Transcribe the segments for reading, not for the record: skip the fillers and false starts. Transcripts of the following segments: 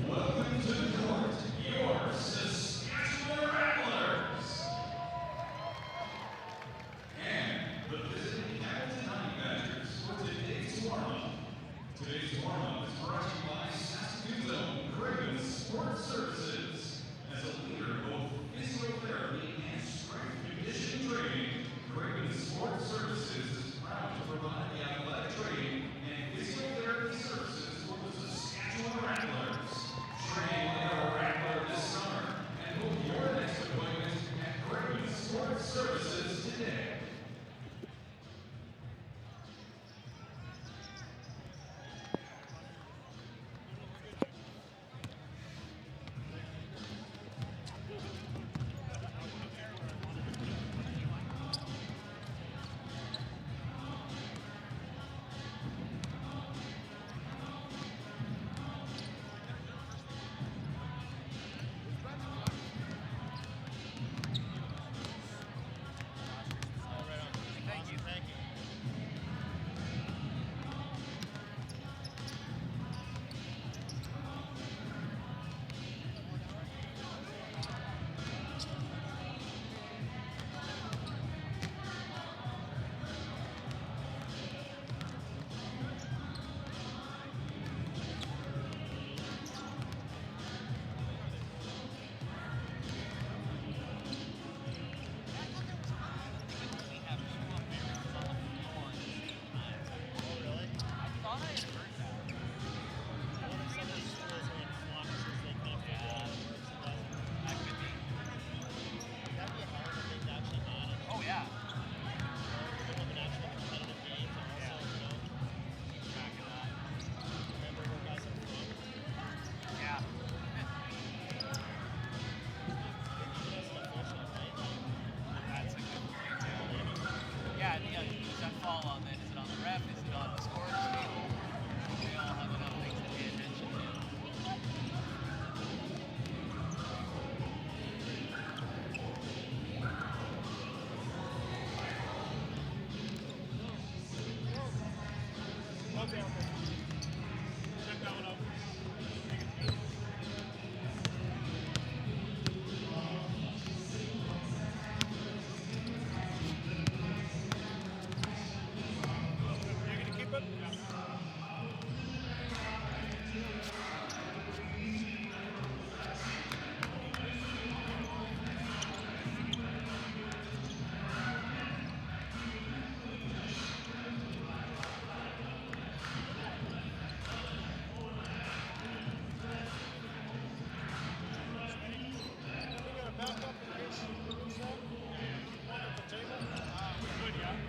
Welcome to the court, your Saskatchewan Rattlers. And the visiting Hamilton Honey Badgers for today's warm-up. Today's warm-up is brought to you by Saskatoon's own Craven Sports Services. As a leader in both physiotherapy and strength conditioning training, Craven Sports Services is proud to provide the athletic training and physiotherapy services for the Saskatchewan Rattlers. Train like a Rattler this summer and book your next appointment at Craven Sports Services today.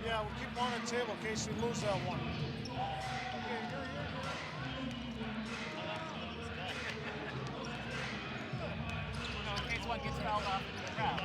Yeah, we'll keep one on the table in case we lose that one. Okay, you're here. In case one gets fouled off into the crowd.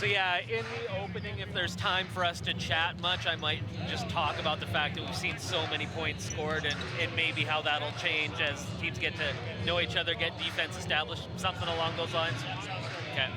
So yeah, in the opening, if there's time for us to chat much, I might just talk about the fact that we've seen so many points scored and maybe how that'll change as teams get to know each other, get defense established, something along those lines. Okay.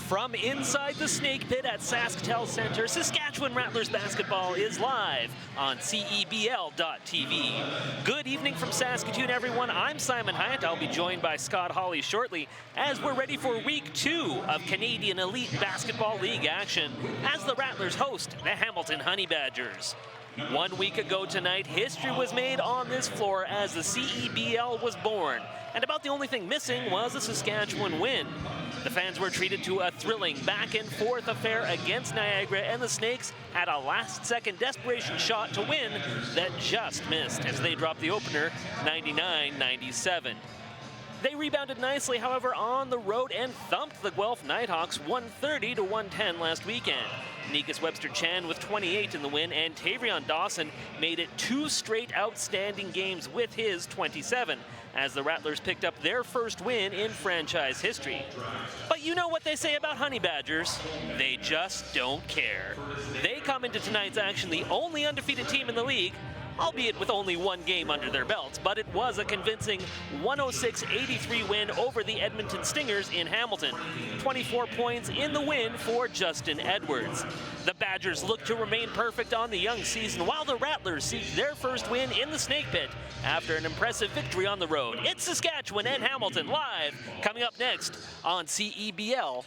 From inside the Snake Pit at SaskTel Center, Saskatchewan Rattlers basketball is live on CEBL.tv. Good evening from Saskatoon, everyone. I'm Simon Hyatt. I'll be joined by Scott Hawley shortly as we're ready for Week 2 of Canadian Elite Basketball League action as the Rattlers host the Hamilton Honey Badgers. 1 week ago tonight, history was made on this floor as the CEBL was born, and about the only thing missing was a Saskatchewan win. The fans were treated to a thrilling back-and-forth affair against Niagara, and the Snakes had a last-second desperation shot to win that just missed as they dropped the opener 99-97. They rebounded nicely, however, on the road and thumped the Guelph Nighthawks 130-110 last weekend. Nikas Webster-Chan with 28 in the win, and Tavrion Dawson made it 2 straight outstanding games with his 27, as the Rattlers picked up their first win in franchise history. But you know what they say about Honey Badgers? They just don't care. They come into tonight's action the only undefeated team in the league, albeit with only 1 game under their belts, but it was a convincing 106-83 win over the Edmonton Stingers in Hamilton. 24 points in the win for Justin Edwards. The Badgers look to remain perfect on the young season, while the Rattlers seek their first win in the Snake Pit after an impressive victory on the road. It's Saskatchewan and Hamilton live, coming up next on CEBL.tv.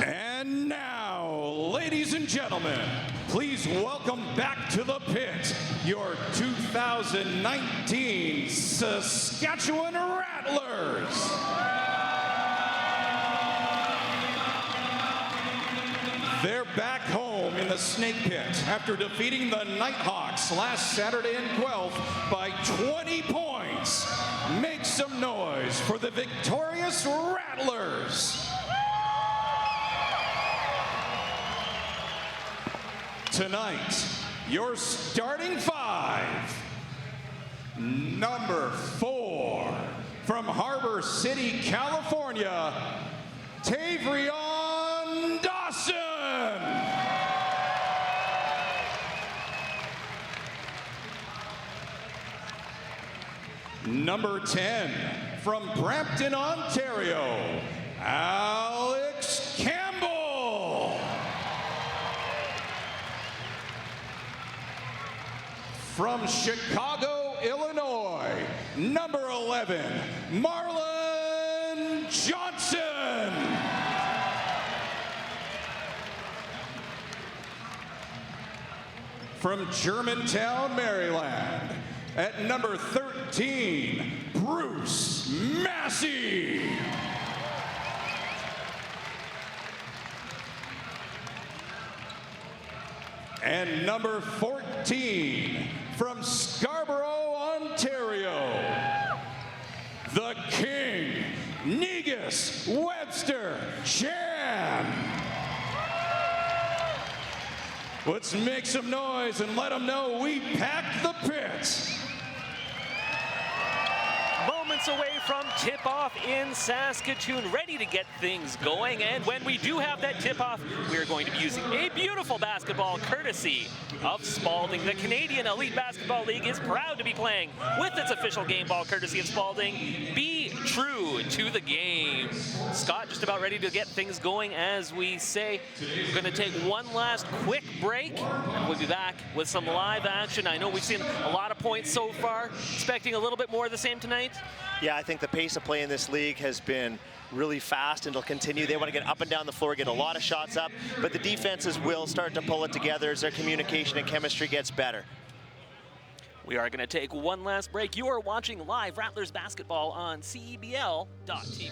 And now, ladies and gentlemen, please welcome back to the pit your 2019 Saskatchewan Rattlers. They're back home in the Snake Pit after defeating the Nighthawks last Saturday in Guelph by 20 points. Make some noise for the victorious Rattlers. Tonight, your starting 5. Number 4, from Harbor City, California, Tavrion Dawson. Number 10, from Brampton, Ontario, Alex Campbell. From Chicago, Illinois, number 11, Marlon Johnson. From Germantown, Maryland, at number 13, Bruce Massey. And number 14, from Scarborough, Ontario, the King, Nikas Webster-Chan. Let's make some noise and let them know we packed the pit. Moments away from tip-off in Saskatoon, ready to get things going. And when we do have that tip-off, we are going to be using a beautiful basketball courtesy of Spalding. The Canadian Elite Basketball League is proud to be playing with its official game ball courtesy of Spalding. Be true to the game. Scott, just about ready to get things going as we say. We're going to take one last quick break, and we'll be back with some live action. I know we've seen a lot of points so far. Expecting a little bit more of the same tonight? Yeah, I think the pace of play in this league has been really fast and it'll continue. They want to get up and down the floor, get a lot of shots up, but the defenses will start to pull it together as their communication and chemistry gets better. We are going to take one last break. You are watching live Rattlers basketball on CEBL.tv.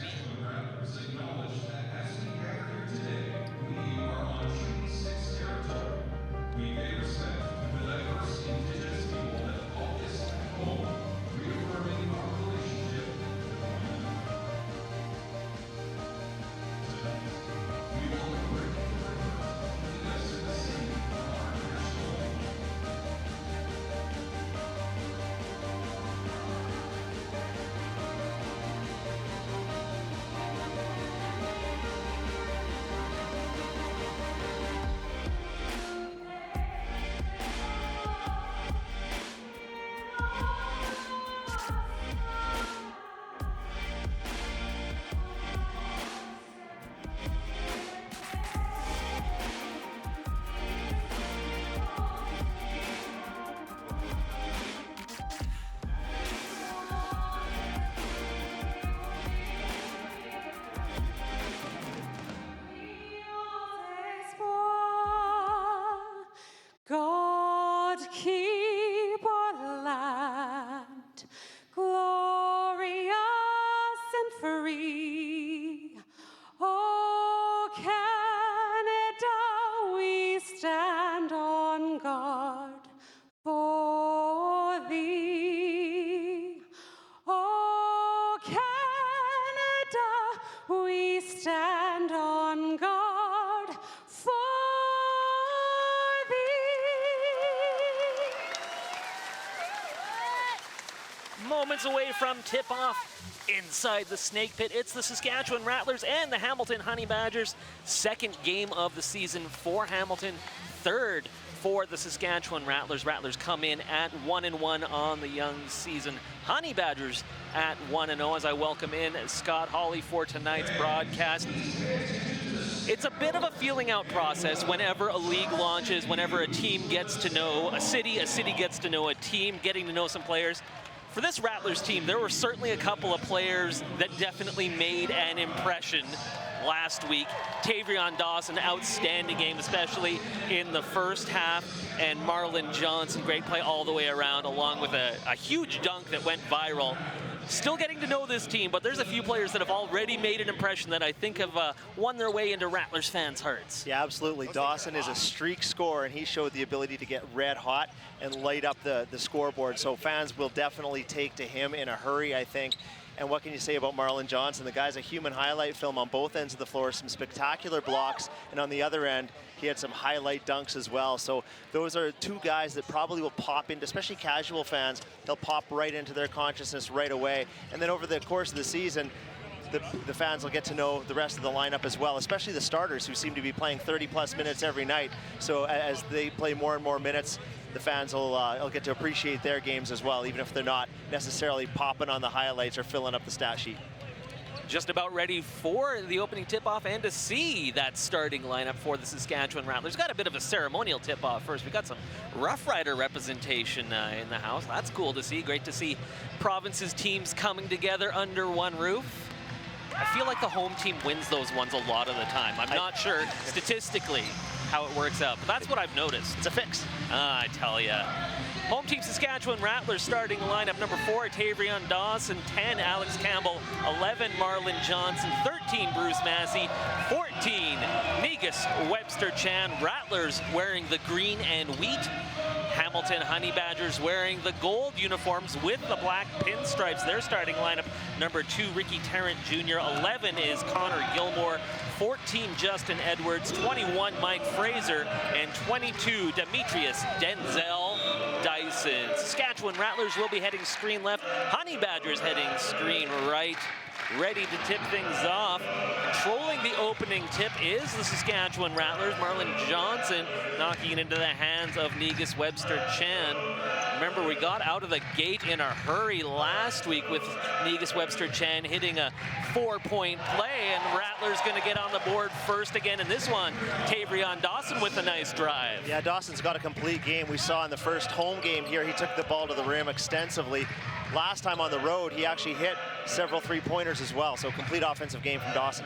God keep our land glorious and free. Oh, Canada, we stand on guard for thee. Oh, Canada, we stand on guard for Moments away from tip-off inside the Snake Pit. It's the Saskatchewan Rattlers and the Hamilton Honey Badgers. Second game of the season for Hamilton. Third for the Saskatchewan Rattlers. Rattlers come in at 1-1 on the young season. Honey Badgers at 1-0 as I welcome in Scott Hawley for tonight's broadcast. It's a bit of a feeling out process whenever a league launches, whenever a team gets to know a city gets to know a team, getting to know some players. For this Rattlers team, there were certainly a couple of players that definitely made an impression last week. Tavrion Dawson, outstanding game, especially in the first half. And Marlon Johnson, great play all the way around, along with a huge dunk that went viral. Still getting to know this team, but there's a few players that have already made an impression that I think have won their way into Rattlers fans' hearts. Yeah, absolutely. Dawson is a streak scorer, and he showed the ability to get red hot and light up the scoreboard. So fans will definitely take to him in a hurry, I think. And what can you say about Marlon Johnson? The guy's a human highlight film on both ends of the floor, some spectacular blocks, and on the other end, he had some highlight dunks as well. So those are two guys that probably will pop into, especially casual fans, they'll pop right into their consciousness right away. And then over the course of the season, the fans will get to know the rest of the lineup as well, especially the starters who seem to be playing 30-plus minutes every night. So as they play more and more minutes, the fans will get to appreciate their games as well, even if they're not necessarily popping on the highlights or filling up the stat sheet. Just about ready for the opening tip-off and to see that starting lineup for the Saskatchewan Rattlers. Got a bit of a ceremonial tip-off first. We got some Rough Rider representation in the house. That's cool to see. Great to see provinces' teams coming together under one roof. I feel like the home team wins those ones a lot of the time. I'm not sure statistically how it works out, but that's what I've noticed. It's a fix. I tell ya. Home team Saskatchewan Rattlers starting lineup: number 4, Tavrion Dawson; 10, Alex Campbell; 11, Marlon Johnson; 13, Bruce Massey; 14, Negus Webster Chan. Rattlers wearing the green and wheat. Hamilton Honey Badgers wearing the gold uniforms with the black pinstripes. Their starting lineup: number 2, Ricky Tarrant Jr.; 11 is Connor Gilmore; 14 Justin Edwards, 21 Mike Fraser, and 22 Demetrius Denzel Dyson. Saskatchewan Rattlers will be heading screen left. Honey Badgers heading screen right. Ready to tip things off. Controlling the opening tip is the Saskatchewan Rattlers. Marlon Johnson knocking it into the hands of Negus Webster-Chan. Remember, we got out of the gate in a hurry last week with Negus Webster-Chan hitting a 4-point play, and Rattlers going to get on the board first again in this one. Tavrion Dawson with a nice drive. Yeah, Dawson's got a complete game. We saw in the first home game here, he took the ball to the rim extensively. Last time on the road, he actually hit several three-pointers as well, so complete offensive game from Dawson.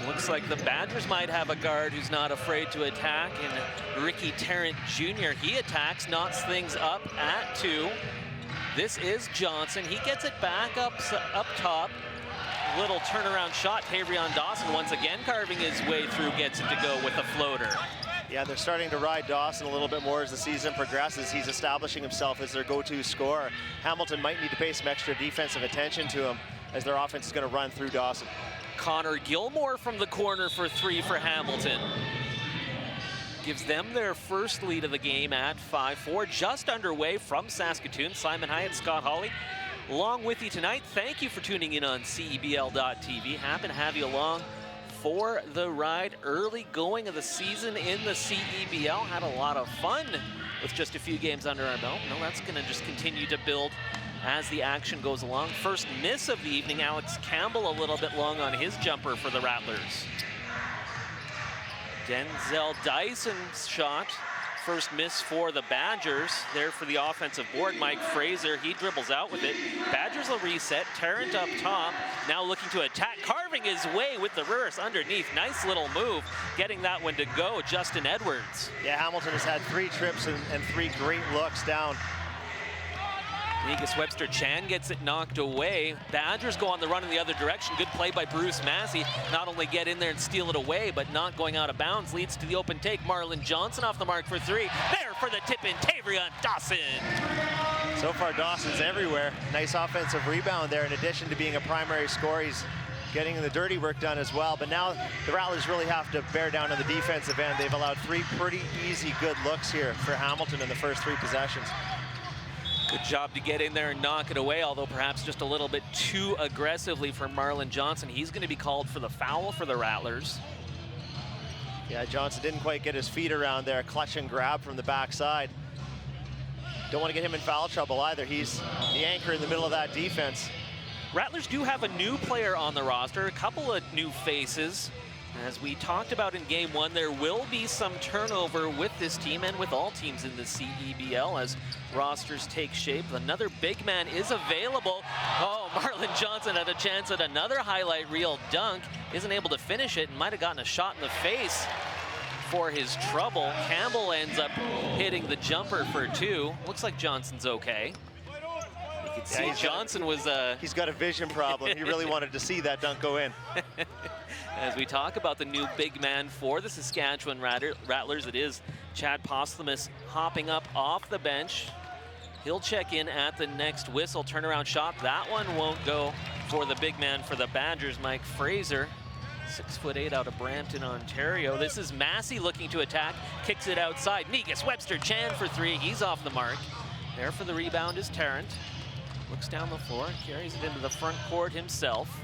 Looks like the Badgers might have a guard who's not afraid to attack, and Ricky Tarrant Jr. He attacks, knocks things up at 2. This is Johnson. He gets it back up top. Little turnaround shot. Tavrion Dawson once again carving his way through, gets it to go with a floater. Yeah, they're starting to ride Dawson a little bit more as the season progresses. He's establishing himself as their go-to scorer. Hamilton might need to pay some extra defensive attention to him as their offense is going to run through Dawson. Connor Gilmore from the corner for 3 for Hamilton. Gives them their first lead of the game at 5-4. Just underway from Saskatoon. Simon Hyatt, Scott Hawley, along with you tonight. Thank you for tuning in on CEBL.tv. Happy to have you along for the ride. Early going of the season in the CEBL. Had a lot of fun with just a few games under our belt. No, that's going to just continue to build as the action goes along. First miss of the evening, Alex Campbell a little bit long on his jumper for the Rattlers. Denzel Dyson's shot, first miss for the Badgers. There for the offensive board, Mike Fraser, he dribbles out with it. Badgers will reset, Tarrant up top, now looking to attack, carving his way with the reverse underneath. Nice little move, getting that one to go, Justin Edwards. Yeah, Hamilton has had 3 trips and 3 great looks down. Negus Webster-Chan gets it knocked away. Badgers go on the run in the other direction. Good play by Bruce Massey. Not only get in there and steal it away, but not going out of bounds. Leads to the open take. Marlon Johnson off the mark for 3. There for the tip-in, Tavrion Dawson. So far, Dawson's everywhere. Nice offensive rebound there. In addition to being a primary scorer, he's getting the dirty work done as well. But now the Rattlers really have to bear down on the defensive end. They've allowed 3 pretty easy, good looks here for Hamilton in the first 3 possessions. Good job to get in there and knock it away, although perhaps just a little bit too aggressively for Marlon Johnson. He's going to be called for the foul for the Rattlers. Yeah, Johnson didn't quite get his feet around there. Clutch and grab from the backside. Don't want to get him in foul trouble either. He's the anchor in the middle of that defense. Rattlers do have a new player on the roster, a couple of new faces. As we talked about in game 1, there will be some turnover with this team and with all teams in the CEBL as rosters take shape. Another big man is available. Oh, Marlon Johnson had a chance at another highlight reel dunk. Isn't able to finish it and might have gotten a shot in the face for his trouble. Campbell ends up hitting the jumper for 2. Looks like Johnson's okay. You can see Johnson was... He's got a vision problem. He really wanted to see that dunk go in. As we talk about the new big man for the Saskatchewan Rattlers, it is Chad Postlemus hopping up off the bench. He'll check in at the next whistle. Turnaround shot. That one won't go for the big man for the Badgers, Mike Fraser. 6'8" out of Brampton, Ontario. This is Massey looking to attack. Kicks it outside. Negus Webster-Chan for 3. He's off the mark. There for the rebound is Tarrant. Looks down the floor, carries it into the front court himself.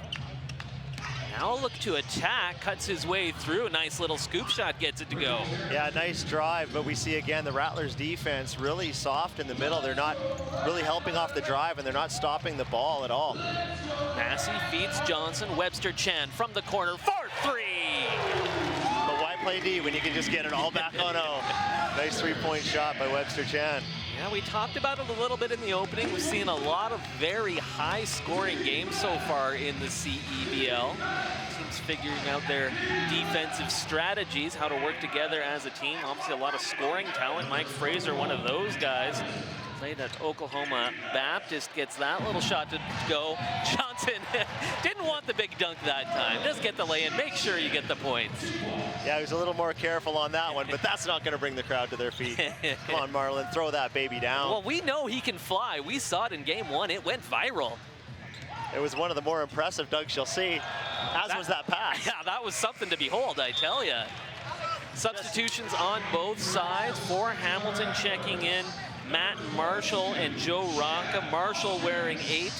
Now look to attack, cuts his way through. A nice little scoop shot gets it to go. Yeah, nice drive, but we see again the Rattlers defense really soft in the middle. They're not really helping off the drive and they're not stopping the ball at all. Massey feeds Johnson. Webster-Chan from the corner for 3. But why play D when you can just get it all back on O? Nice 3-point shot by Webster-Chan. Yeah, we talked about it a little bit in the opening. We've seen a lot of very high-scoring games so far in the CEBL. Teams figuring out their defensive strategies, how to work together as a team. Obviously, a lot of scoring talent. Mike Fraser, one of those guys. Played at Oklahoma Baptist, gets that little shot to go. Johnson didn't want the big dunk that time. Just get the lay-in, make sure you get the points. Yeah, he was a little more careful on that one, but that's not going to bring the crowd to their feet. Come on, Marlon, throw that baby down. Well, we know he can fly. We saw it in game 1. It went viral. It was one of the more impressive dunks you'll see, as was that pass. Yeah, that was something to behold, I tell you. Substitutions on both sides for Hamilton checking in. Matt Marshall and Joe Rocca. Marshall wearing 8,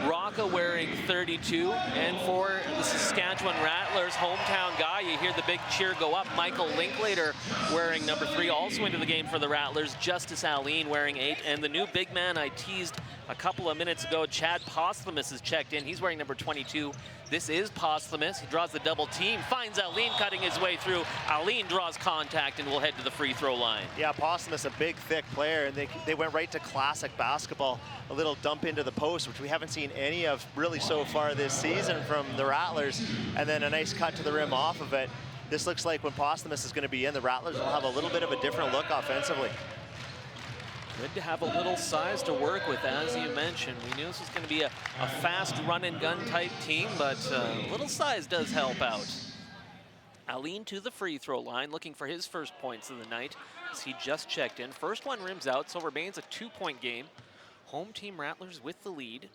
Rocca wearing 32. And for the Saskatchewan Rattlers, hometown guy, you hear the big cheer go up. Michael Linklater wearing number 3, also into the game for the Rattlers. Justice Alene wearing 8. And the new big man I teased a couple of minutes ago, Chad Postlemus, is checked in. He's wearing number 22. This is Postlemus. He draws the double team, finds Alene cutting his way through. Alene draws contact and will head to the free throw line. Yeah, Postlemus, a big, thick player, and they went right to classic basketball. A little dump into the post, which we haven't seen any of really so far this season from the Rattlers, and then a nice cut to the rim off of it. This looks like when Postlemus is going to be in, the Rattlers will have a little bit of a different look offensively. Good to have a little size to work with, as you mentioned. We knew this was going to be a fast run-and-gun type team, but a little size does help out. Alene to the free throw line, looking for his first points of the night as he just checked in. First one rims out, so remains a 2-point game. Home team Rattlers with the lead.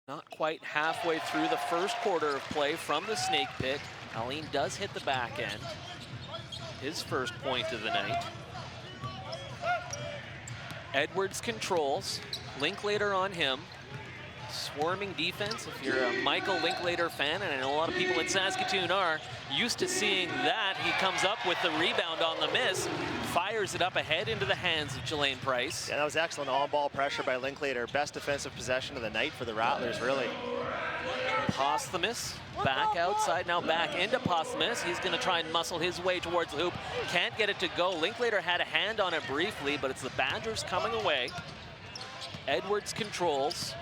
Not quite halfway through the first quarter of play from the Snake Pit. Alene does hit the back end. His first point of the night. Edwards controls. Linklater on him. Swarming defense. If you're a Michael Linklater fan, and I know a lot of people in Saskatoon are, used to seeing that, he comes up with the rebound on the miss, fires it up ahead into the hands of Jelaine Price. Yeah, that was excellent on-ball pressure by Linklater. Best defensive possession of the night for the Rattlers, really. Postlemus back outside, now back into Postlemus. He's going to try and muscle his way towards the hoop. Can't get it to go. Linklater had a hand on it briefly, but it's the Badgers coming away. Edwards controls.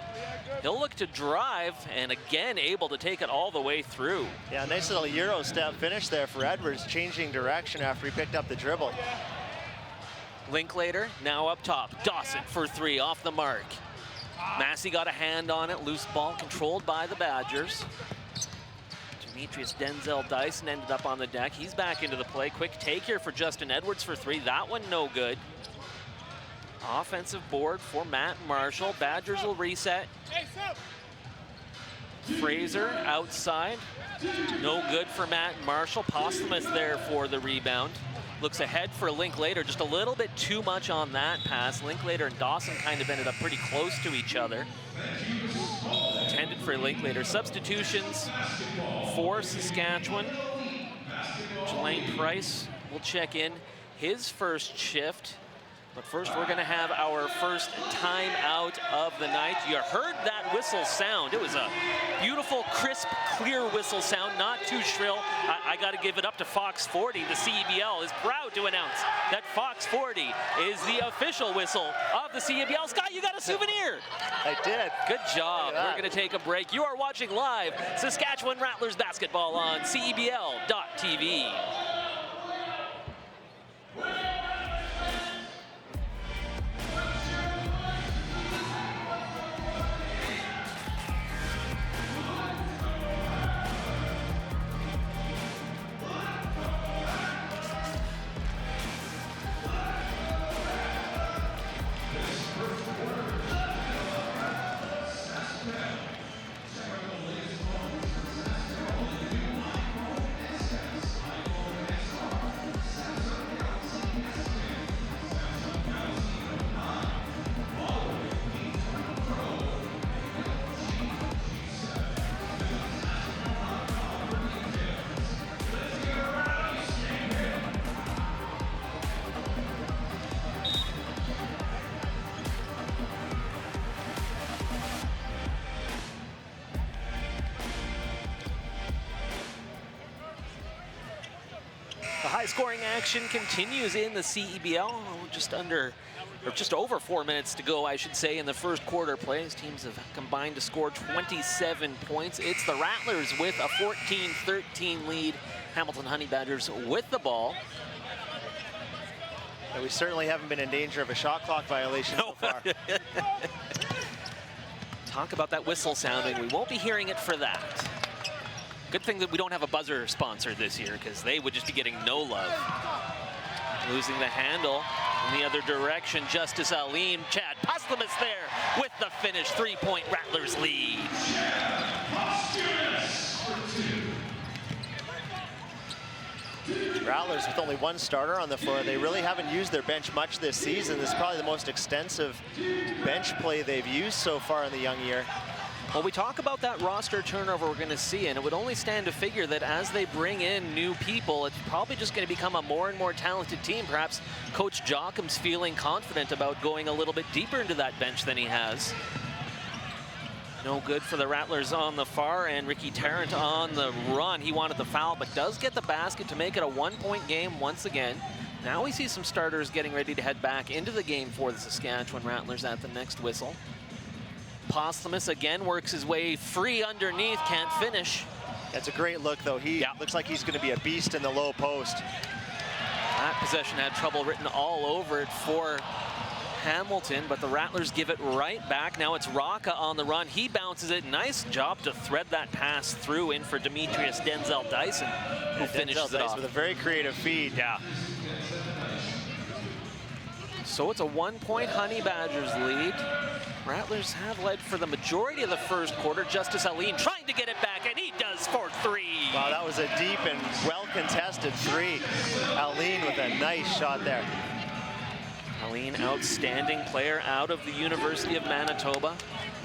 He'll look to drive, and again able to take it all the way through. Yeah, nice little Euro step finish there for Edwards, changing direction after he picked up the dribble. Linklater now up top. Dawson for 3 off the mark. Massey got a hand on it. Loose ball controlled by the Badgers. Demetrius Denzel Dyson ended up on the deck. He's back into the play. Quick take here for Justin Edwards for 3. That one no good. Offensive board for Matt Marshall. Badgers will reset. Fraser outside. No good for Matt Marshall. Postlemus there for the rebound. Looks ahead for Linklater. Just a little bit too much on that pass. Linklater and Dawson kind of ended up pretty close to each other. Intended for Linklater. Substitutions for Saskatchewan. Jelaine Price will check in his first shift. But first, we're going to have our first timeout of the night. You heard that whistle sound. It was a beautiful, crisp, clear whistle sound, not too shrill. I got to give it up to Fox 40. The CEBL is proud to announce that Fox 40 is the official whistle of the CEBL. Scott, you got a souvenir. I did. Good job. We're going to take a break. You are watching live Saskatchewan Rattlers basketball on CEBL.tv. High-scoring action continues in the CEBL. Just over 4 minutes to go, I should say, in the first quarter plays. Teams have combined to score 27 points. It's the Rattlers with a 14-13 lead. Hamilton Honey Badgers with the ball. And we certainly haven't been in danger of a shot clock violation so far. Talk about that whistle sounding. We won't be hearing it for that. Good thing that we don't have a buzzer sponsor this year, because they would just be getting no love. Losing the handle. In the other direction, Justice Aline, Chad Postlemus there with the finish. 3-point Rattlers lead. Rattlers with only one starter on the floor. They really haven't used their bench much this season. This is probably the most extensive bench play they've used so far in the young year. Well, we talk about that roster turnover we're going to see, and it would only stand to figure that as they bring in new people, it's probably just going to become a more and more talented team. Perhaps Coach Jochum's feeling confident about going a little bit deeper into that bench than he has. No good for the Rattlers on the far end. Ricky Tarrant on the run. He wanted the foul, but does get the basket to make it a 1-point game once again. Now we see some starters getting ready to head back into the game for the Saskatchewan Rattlers at the next whistle. Postlemus again works his way free underneath, can't finish. That's a great look, though. He looks like he's going to be a beast in the low post. That possession had trouble written all over it for Hamilton, but the Rattlers give it right back. Now it's Rocca on the run. He bounces it. Nice job to thread that pass through in for Demetrius Denzel Dyson, who finishes it off with a very creative feed. Yeah. So it's a 1-point Honey Badgers lead. Rattlers have led for the majority of the first quarter. Justice Aline trying to get it back, and he does for 3. Wow, that was a deep and well-contested 3. Aline with a nice shot there. Aline, outstanding player out of the University of Manitoba,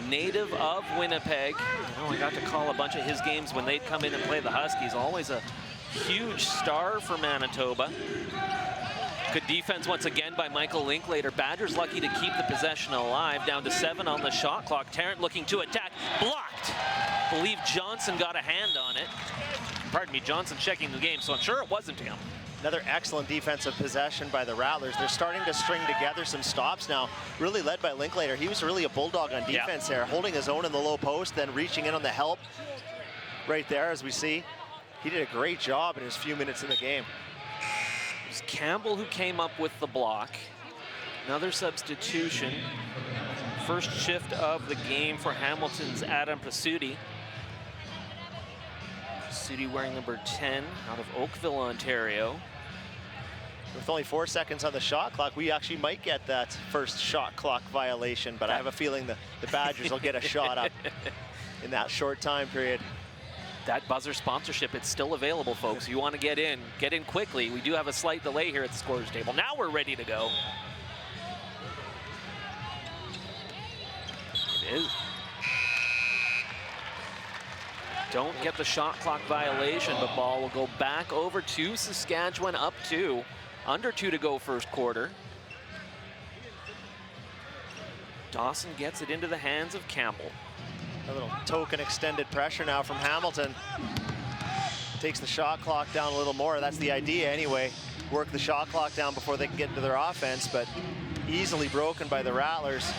native of Winnipeg. I got to call a bunch of his games when they'd come in and play the Huskies. Always a huge star for Manitoba. Good defense once again by Michael Linklater. Badgers lucky to keep the possession alive. Down to 7 on the shot clock. Tarrant looking to attack. Blocked. I believe Johnson got a hand on it. Pardon me, Johnson checking the game, so I'm sure it wasn't him. Another excellent defensive possession by the Rattlers. They're starting to string together some stops now, really led by Linklater. He was really a bulldog on defense there, holding his own in the low post, then reaching in on the help right there, as we see. He did a great job in his few minutes in the game. It was Campbell who came up with the block. Another substitution. First shift of the game for Hamilton's Adam Pasuti. Pasuti wearing number 10 out of Oakville, Ontario. With only 4 seconds on the shot clock, we actually might get that first shot clock violation, but I have a feeling the Badgers will get a shot up in that short time period. That buzzer sponsorship, it's still available, folks. You want to get in quickly. We do have a slight delay here at the scorer's table. Now we're ready to go. It is. Don't get the shot clock violation, but ball will go back over to Saskatchewan, up 2. Under 2 to go first quarter. Dawson gets it into the hands of Campbell. A little token extended pressure now from Hamilton. Takes the shot clock down a little more. That's the idea anyway. Work the shot clock down before they can get into their offense, but easily broken by the Rattlers.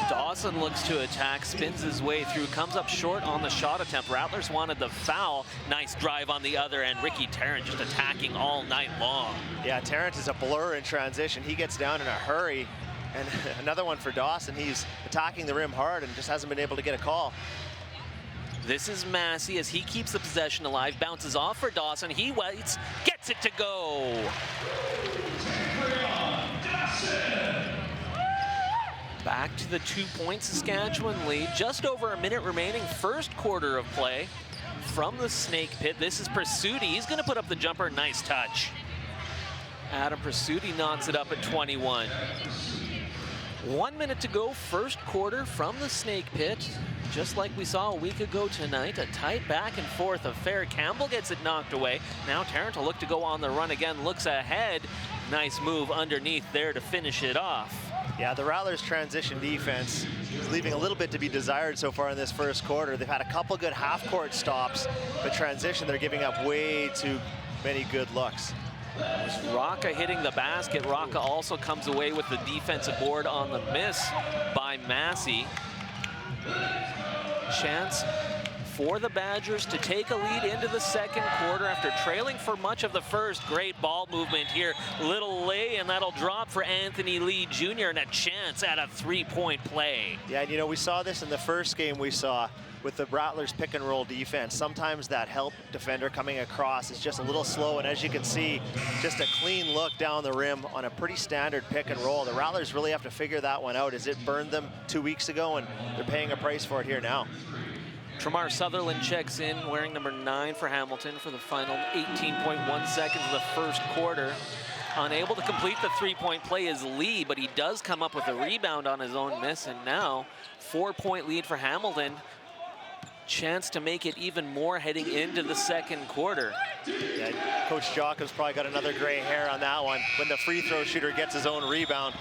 Dawson looks to attack, spins his way through, comes up short on the shot attempt. Rattlers wanted the foul. Nice drive on the other end. Ricky Tarrant just attacking all night long. Yeah, Tarrant is a blur in transition. He gets down in a hurry. And another one for Dawson. He's attacking the rim hard and just hasn't been able to get a call. This is Massey as he keeps the possession alive, bounces off for Dawson. He waits, gets it to go. Back to the 2-point Saskatchewan lead. Just over a minute remaining, first quarter of play from the Snake Pit. This is Pursuti. He's going to put up the jumper. Nice touch. Adam Pursuti knocks it up at 21. 1 minute to go, first quarter from the Snake Pit. Just like we saw a week ago tonight, a tight back and forth affair. Campbell gets it knocked away. Now Tarrant will look to go on the run again, looks ahead. Nice move underneath there to finish it off. Yeah, the Rattlers' transition defense is leaving a little bit to be desired so far in this first quarter. They've had a couple good half-court stops, but transition, they're giving up way too many good looks. Rocca hitting the basket. Rocca also comes away with the defensive board on the miss by Massey. Chance for the Badgers to take a lead into the second quarter after trailing for much of the first. Great ball movement here. Little lay, and that'll drop for Anthony Lee Jr. and a chance at a three-point play. Yeah, and you know, we saw this in the first game we saw with the Rattlers pick and roll defense. Sometimes that help defender coming across is just a little slow, and as you can see, just a clean look down the rim on a pretty standard pick and roll. The Rattlers really have to figure that one out, as it burned them 2 weeks ago, and they're paying a price for it here now. Tremar Sutherland checks in, wearing number 9 for Hamilton for the final 18.1 seconds of the first quarter. Unable to complete the three-point play is Lee, but he does come up with a rebound on his own miss, and now 4-point lead for Hamilton. Chance to make it even more heading into the second quarter. Yeah, Coach Jacobs probably got another gray hair on that one. When the free throw shooter gets his own rebound,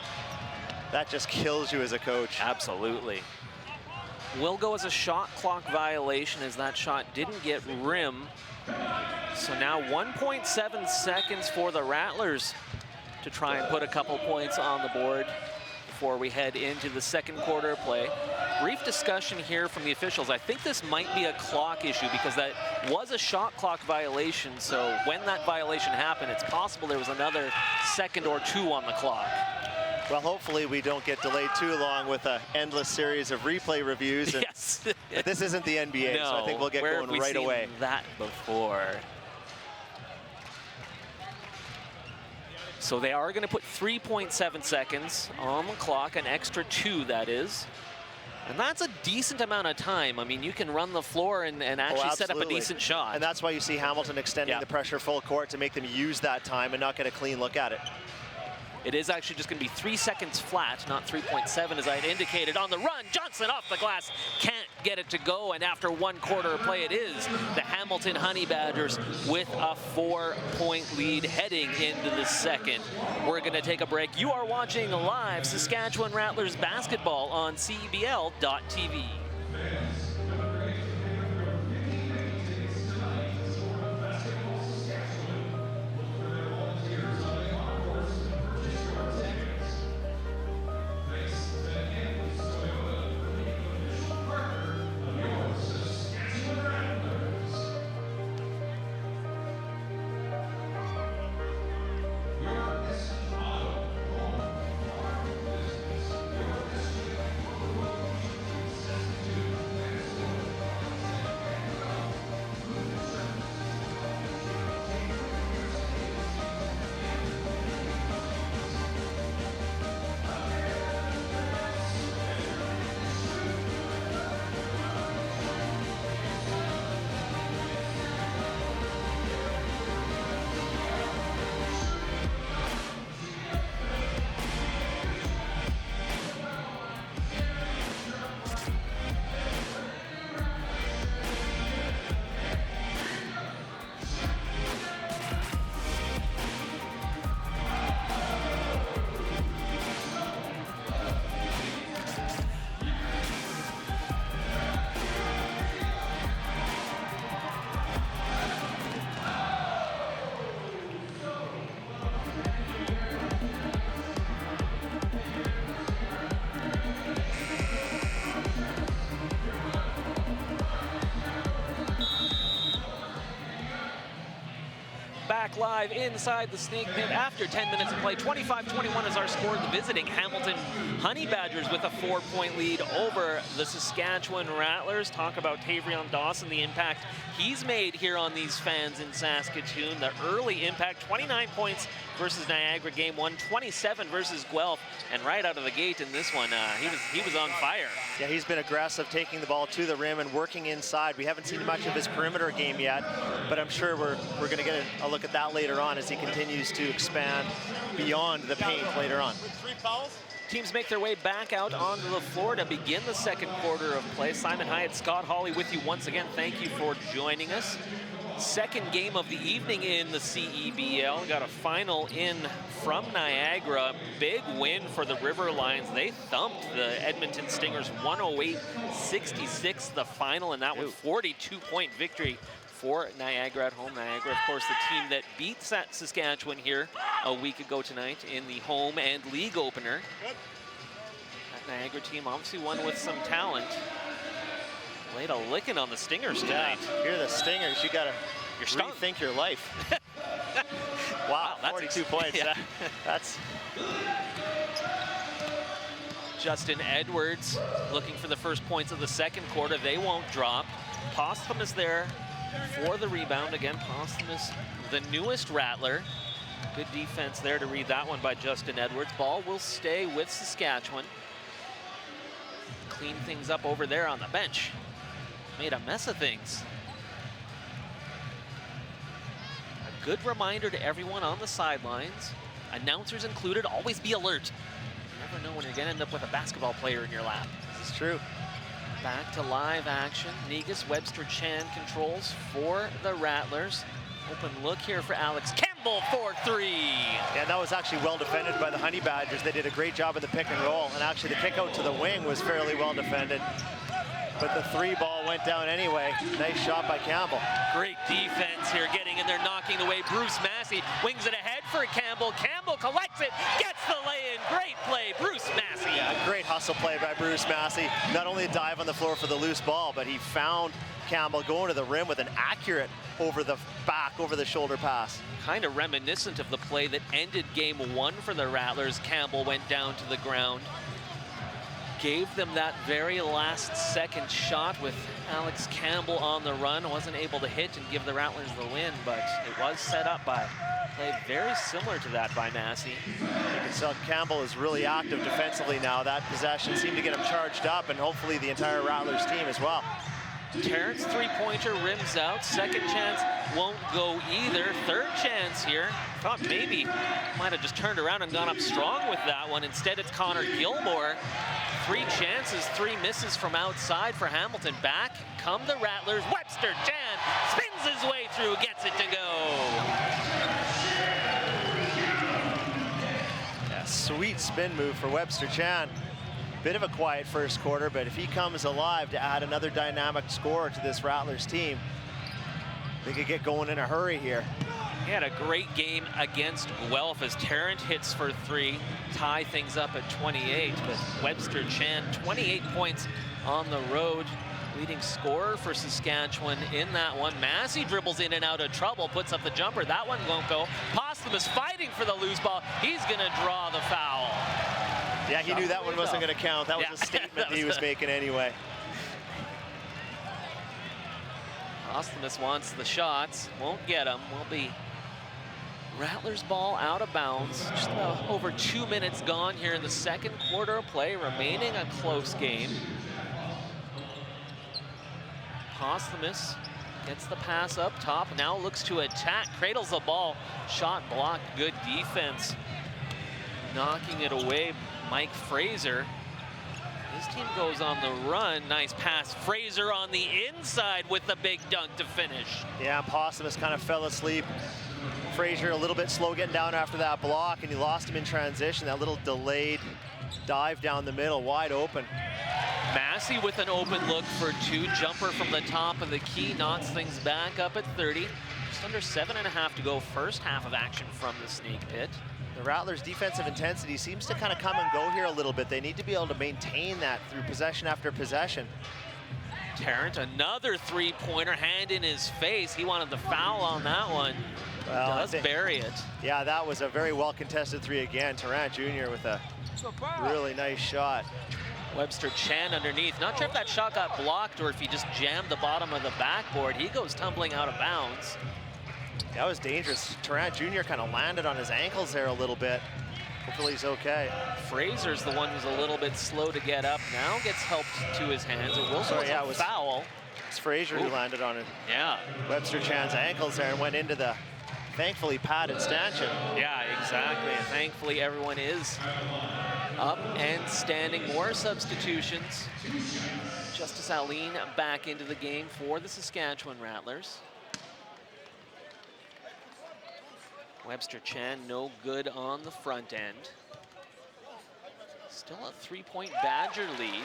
that just kills you as a coach. Absolutely. Will go as a shot clock violation, as that shot didn't get rim. So now 1.7 seconds for the Rattlers to try and put a couple points on the board before we head into the second quarter of play. Brief discussion here from the officials. I think this might be a clock issue because that was a shot clock violation. So when that violation happened, it's possible there was another second or two on the clock. Well, hopefully we don't get delayed too long with an endless series of replay reviews. And yes. But this isn't the NBA, No, so I think we'll get going right away. That before. So they are going to put 3.7 seconds on the clock, an extra 2, that is. And that's a decent amount of time. I mean, you can run the floor and actually set up a decent shot. And that's why you see Hamilton extending the pressure full court to make them use that time and not get a clean look at it. It is actually just going to be 3 seconds flat, not 3.7 as I had indicated. On the run, Johnson off the glass, can't get it to go, and after 1 quarter of play, it is the Hamilton Honey Badgers with a 4-point lead heading into the second. We're going to take a break. You are watching live Saskatchewan Rattlers basketball on CEBL.tv. Back live inside the Snake Pit after 10 minutes of play. 25-21 is our score. The visiting Hamilton Honey Badgers with a 4-point lead over the Saskatchewan Rattlers. Talk about Tavrion Dawson, the impact he's made here on these fans in Saskatoon. The early impact, 29 points versus Niagara game 1, 27 versus Guelph, and right out of the gate in this one, he was on fire. Yeah, he's been aggressive, taking the ball to the rim and working inside. We haven't seen much of his perimeter game yet, but I'm sure we're going to get a look at that later on as he continues to expand beyond the paint later on. Teams make their way back out onto the floor to begin the second quarter of play. Simon Hyatt, Scott Hawley with you once again. Thank you for joining us. Second game of the evening in the CEBL. Got a final in from Niagara. Big win for the River Lions. They thumped the Edmonton Stingers 108-66 the final, and that was 42-point victory for Niagara at home. Niagara, of course, the team that beat Saskatchewan here a week ago tonight in the home and league opener. That Niagara team obviously won with some talent. Laid a licking on the Stingers tonight. Yeah, you're the Stingers. You got to stung. rethink your life. Wow, that's 42 points. Yeah. That's Justin Edwards looking for the first points of the second quarter. They won't drop. Posthumus there for the rebound. Again, Posthumus, the newest Rattler. Good defense there to read that one by Justin Edwards. Ball will stay with Saskatchewan. Clean things up over there on the bench. Made a mess of things. A good reminder to everyone on the sidelines, announcers included, always be alert. You never know when you're gonna end up with a basketball player in your lap. This is true. Back to live action. Negus Webster Chan controls for the Rattlers. Open look here for Alex Campbell for three. Yeah, that was actually well defended by the Honey Badgers. They did a great job in the pick and roll, and actually the kick out to the wing was fairly well defended. But the three ball went down anyway. Nice shot by Campbell. Great defense here, getting in there, knocking away Bruce Massey. Wings it ahead for Campbell. Campbell collects it, gets the lay-in. Great play, Bruce Massey. Yeah, great hustle play by Bruce Massey. Not only a dive on the floor for the loose ball, but he found Campbell going to the rim with an accurate over the back, over the shoulder pass. Kind of reminiscent of the play that ended game one for the Rattlers. Campbell went down to the ground. Gave them that very last second shot with Alex Campbell on the run. Wasn't able to hit and give the Rattlers the win, but it was set up by play very similar to that by Massey. You can tell Campbell is really active defensively now. That possession seemed to get him charged up, and hopefully the entire Rattlers team as well. Terrence three-pointer rims out. Second chance won't go either. Third chance here. Thought maybe might have just turned around and gone up strong with that one. Instead, it's Connor Gilmore. Three chances, three misses from outside for Hamilton. Back come the Rattlers. Webster Chan spins his way through, gets it to go. Yeah, sweet spin move for Webster Chan. Bit of a quiet first quarter, but if he comes alive to add another dynamic scorer to this Rattlers team, they could get going in a hurry here. He had a great game against Guelph as Tarrant hits for three, tie things up at 28, but Webster Chan, 28 points on the road, leading scorer for Saskatchewan in that one. Massey dribbles in and out of trouble, puts up the jumper. That one won't go. Posthumus fighting for the loose ball. He's gonna draw the foul. Yeah, he knew that one wasn't going to count. That was a statement that he was making anyway. Posthumus wants the shots, won't get them. Will be Rattlers ball out of bounds. Just about over 2 minutes gone here in the second quarter of play, remaining a close game. Posthumus gets the pass up top, now looks to attack, cradles the ball. Shot blocked, good defense. Knocking it away, Mike Fraser. His team goes on the run. Nice pass. Fraser on the inside with the big dunk to finish. Yeah, Posthumus kind of fell asleep. Fraser a little bit slow getting down after that block, and he lost him in transition. That little delayed dive down the middle, wide open. Massey with an open look for two. Jumper from the top of the key knocks things back up at 30. Just under 7.5 to go. First half of action from the Snake Pit. The Rattlers' defensive intensity seems to kind of come and go here a little bit. They need to be able to maintain that through possession after possession. Tarrant, another three-pointer, hand in his face. He wanted the foul on that one. Well, does bury it. Yeah, that was a very well-contested three again. Tarrant Jr. with a really nice shot. Webster Chan underneath. Not sure if that shot got blocked or if he just jammed the bottom of the backboard. He goes tumbling out of bounds. That was dangerous. Tarrant Jr. kind of landed on his ankles there a little bit. Hopefully he's okay. Fraser's the one who's a little bit slow to get up. Now gets helped to his hands. It will it foul. It's Fraser who landed on it. Yeah. Webster Chan's ankles there and went into the thankfully padded stanchion. Yeah, exactly. And thankfully everyone is up and standing. More substitutions. Justice Aline back into the game for the Saskatchewan Rattlers. Webster Chan no good on the front end. Still a three-point Badger lead.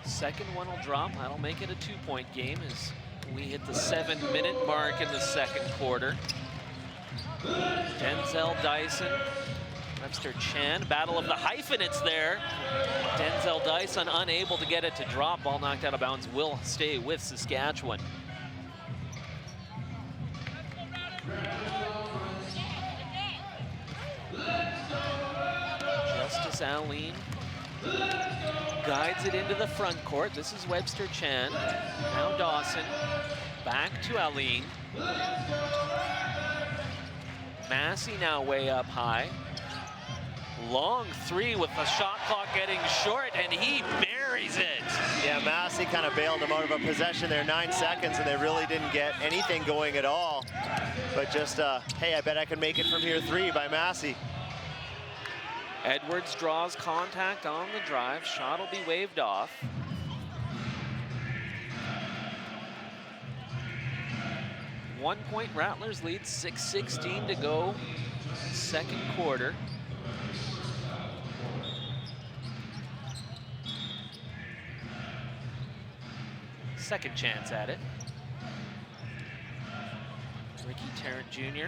Second one will drop. That'll make it a two-point game as we hit the 7-minute mark in the second quarter. Denzel Dyson Webster Chan, battle of the hyphenates there. Denzel Dyson unable to get it to drop. Ball knocked out of bounds, will stay with Saskatchewan. Justice Aline guides it into the front court. This is Webster Chan. Now Dawson. Back to Aline. Massey now way up high. Long three with the shot clock getting short, and he buries it. Yeah, Massey kind of bailed him out of a possession there, 9 seconds, and they really didn't get anything going at all. But just, hey, I bet I can make it from here three by Massey. Edwards draws contact on the drive. Shot will be waved off. One point, Rattlers lead, 6:16 to go, second quarter. Second chance at it. Ricky Tarrant Jr.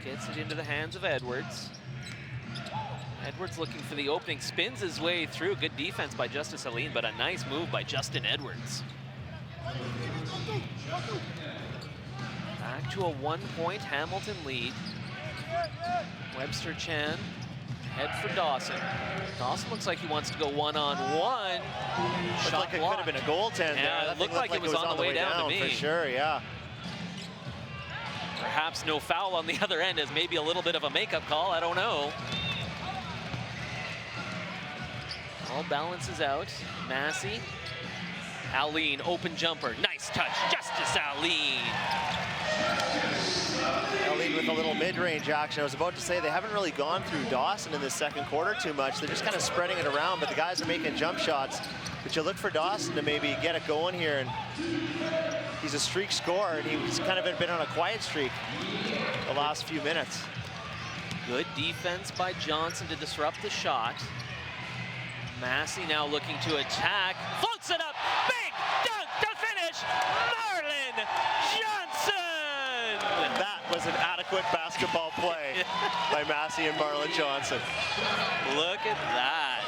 gets it into the hands of Edwards. Edwards looking for the opening, spins his way through. Good defense by Justice Aline, but a nice move by Justin Edwards. Back to a 1 point Hamilton lead. Webster Chan, head for Dawson. Dawson looks like he wants to go one-on-one. Looked like it could have been a goaltend yeah, there. It looked like it was on the way down to me. For sure, yeah. Perhaps no foul on the other end as maybe a little bit of a makeup call, I don't know. All balances out. Massey. Aline, open jumper, nice touch, Justice Aline. Aline with a little mid-range action. I was about to say they haven't really gone through Dawson in this second quarter too much. They're just kind of spreading it around, but the guys are making jump shots. But you look for Dawson to maybe get it going here, and he's a streak scorer, and he's kind of been on a quiet streak the last few minutes. Good defense by Johnson to disrupt the shot. Massey now looking to attack, floats it up, big dunk to finish, Marlon Johnson! That was an adequate basketball play by Massey and Marlon Johnson. Look at that.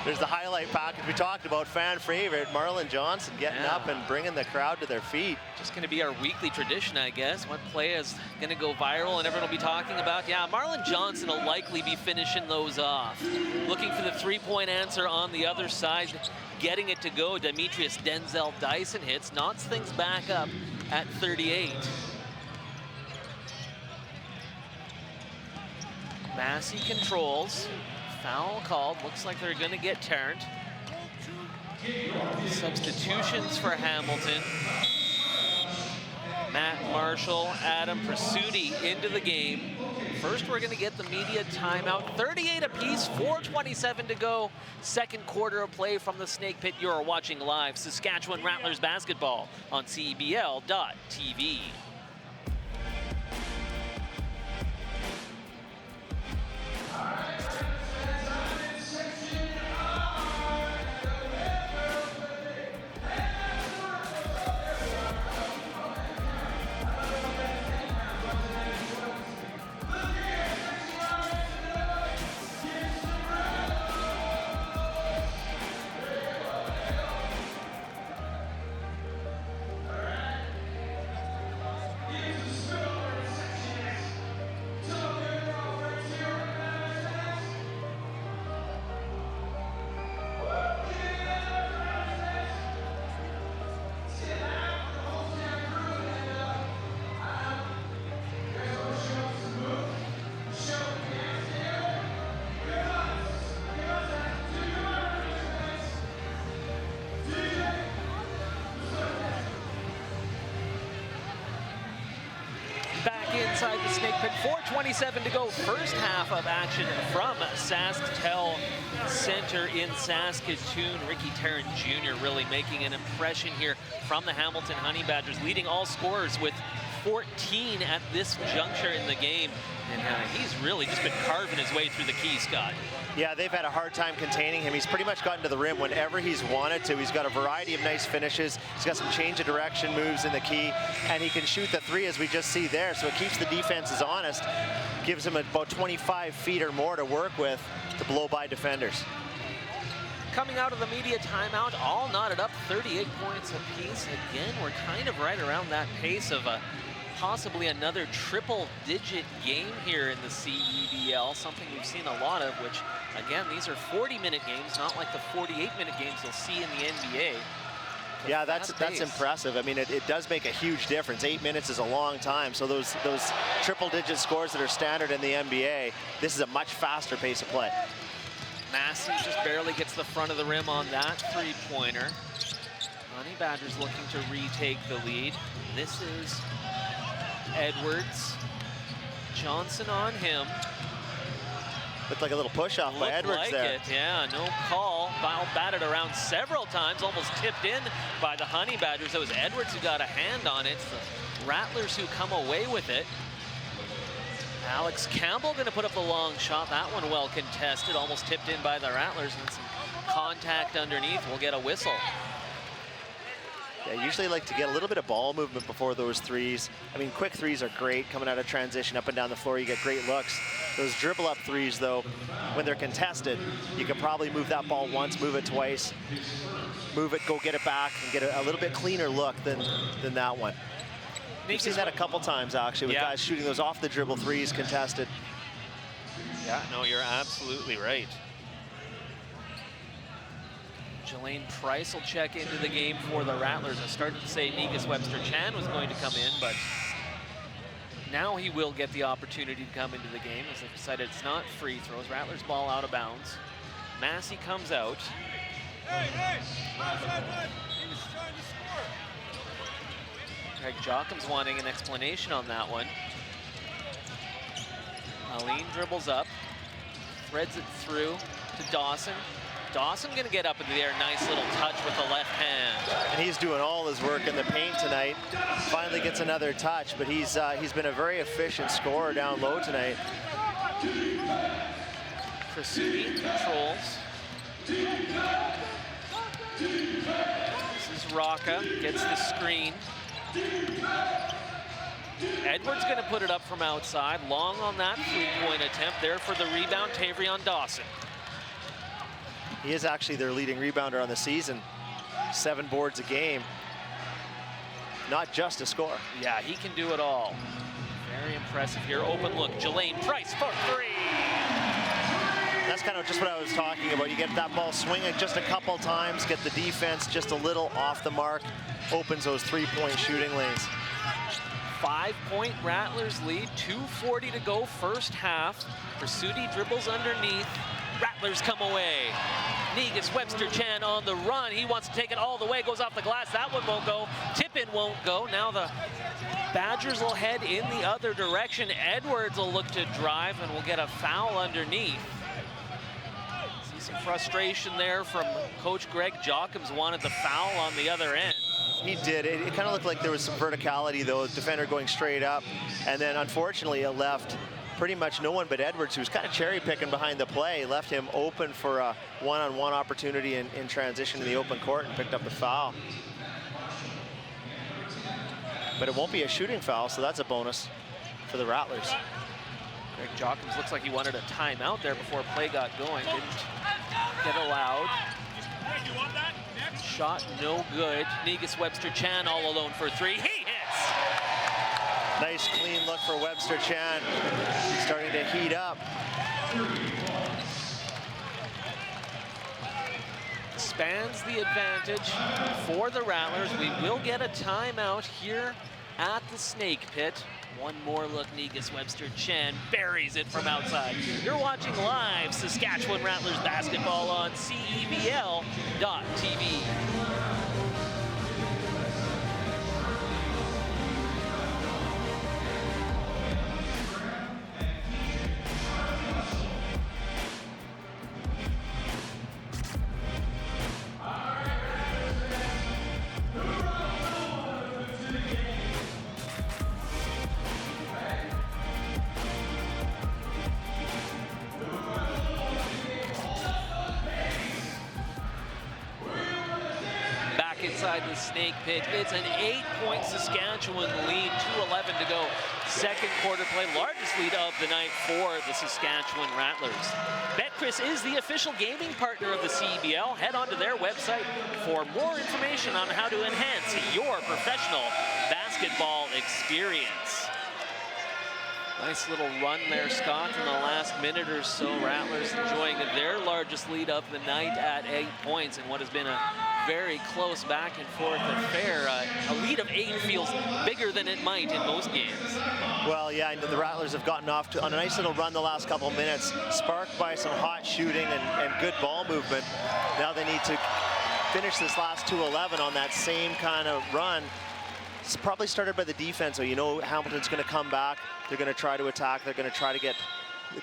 There's the highlight package we talked about, fan favorite, Marlon Johnson getting up and bringing the crowd to their feet. Just gonna be our weekly tradition, I guess. What play is gonna go viral and everyone will be talking about? Yeah, Marlon Johnson will likely be finishing those off. Looking for the three-point answer on the other side, getting it to go. Demetrius Denzel Dyson hits, knocks things back up at 38. Massey controls. Foul called. Looks like they're going to get Tarrant. Substitutions for Hamilton. Matt Marshall, Adam Prasuti into the game. First, we're going to get the media timeout. 38 apiece, 4:27 to go. Second quarter of play from the Snake Pit. You're watching live Saskatchewan Rattlers basketball on CEBL.TV. Inside the Snake Pit, 4:27 to go. First half of action from SaskTel Center in Saskatoon. Ricky Tarrant Jr. really making an impression here from the Hamilton Honey Badgers, leading all scorers with 14 at this juncture in the game. And he's really just been carving his way through the key, Scott. Yeah, they've had a hard time containing him. He's pretty much gotten to the rim whenever he's wanted to. He's got a variety of nice finishes. He's got some change of direction moves in the key, and he can shoot the three as we just see there. So it keeps the defenses honest, gives him about 25 feet or more to work with to blow by defenders. Coming out of the media timeout, all knotted up, 38 points apiece. Again, we're kind of right around that pace of possibly another triple-digit game here in the CEBL, something we've seen a lot of, which, again, these are 40-minute games, not like the 48-minute games you'll see in the NBA. Yeah, that's impressive. I mean, it does make a huge difference. 8 minutes is a long time, so those triple-digit scores that are standard in the NBA, this is a much faster pace of play. Massey just barely gets the front of the rim on that three-pointer. Honey Badgers looking to retake the lead. This is Edwards. Johnson on him. Looked like a little push-off by Edwards there. Yeah, no call. Foul batted around several times, almost tipped in by the Honey Badgers. It was Edwards who got a hand on it. It's the Rattlers who come away with it. Alex Campbell going to put up the long shot. That one well contested, almost tipped in by the Rattlers, and some contact underneath. We'll get a whistle. Yeah, usually like to get a little bit of ball movement before those threes. I mean, quick threes are great coming out of transition up and down the floor. You get great looks. Those dribble up threes, though, when they're contested, you can probably move that ball once, move it twice, move it, go get it back, and get a little bit cleaner look than that one. We've seen that a couple times, actually, with guys shooting those off the dribble threes contested. Yeah, no, you're absolutely right. Jelaine Price will check into the game for the Rattlers. I started to say Negus Webster-Chan was going to come in, but now he will get the opportunity to come into the game as they've decided it's not free throws. Rattlers ball out of bounds. Massey comes out. Greg Jockham's wanting an explanation on that one. Aline dribbles up, threads it through to Dawson. Dawson gonna get up into the air, nice little touch with the left hand. And he's doing all his work in the paint tonight. Finally gets another touch, but he's been a very efficient scorer down low tonight. Krasuti controls. This is Rocca, gets the screen. Edwards gonna put it up from outside. Long on that three-point attempt. There for the rebound, Tavrion Dawson. He is actually their leading rebounder on the season. 7 boards a game. Not just a scorer. Yeah, he can do it all. Very impressive here. Open look, Jelaine Price for three. That's kind of just what I was talking about. You get that ball swinging just a couple times, get the defense just a little off the mark, opens those three-point shooting lanes. 5-point Rattlers lead, 2:40 to go first half. Krasuti dribbles underneath. Rattlers come away. Negus Webster-Chan on the run. He wants to take it all the way, goes off the glass. That one won't go. Tip-in won't go. Now the Badgers will head in the other direction. Edwards will look to drive and will get a foul underneath. See some frustration there from Coach Greg Jockham's, wanted the foul on the other end. He did. It kind of looked like there was some verticality, though, defender going straight up. And then, unfortunately, it left pretty much no one but Edwards, who was kind of cherry picking behind the play, left him open for a one-on-one opportunity in transition to the open court and picked up the foul. But it won't be a shooting foul, so that's a bonus for the Rattlers. Greg Jockham's looks like he wanted a timeout there before play got going. Didn't get allowed. Shot no good. Negus Webster-Chan all alone for three. He hits! Nice clean look for Webster-Chan. Starting to heat up. Expands the advantage for the Rattlers. We will get a timeout here at the Snake Pit. One more look, Negus Webster-Chan buries it from outside. You're watching live Saskatchewan Rattlers basketball on CEBL.TV. back inside the Snake Pit. It's an 8-point Saskatchewan lead, 2:11 to go. Second quarter play, largest lead of the night for the Saskatchewan Rattlers. Betcris is the official gaming partner of the CEBL. Head on to their website for more information on how to enhance your professional basketball experience. Nice little run there, Scott, in the last minute or so. Rattlers enjoying their largest lead of the night at 8 points in what has been a very close back and forth affair. A lead of 8 feels bigger than it might in most games. Well, yeah, the Rattlers have gotten off to on a nice little run the last couple minutes, sparked by some hot shooting and good ball movement. Now they need to finish this last 2:11 on that same kind of run. It's probably started by the defense, so you know Hamilton's going to come back. They're going to try to attack. They're going to try to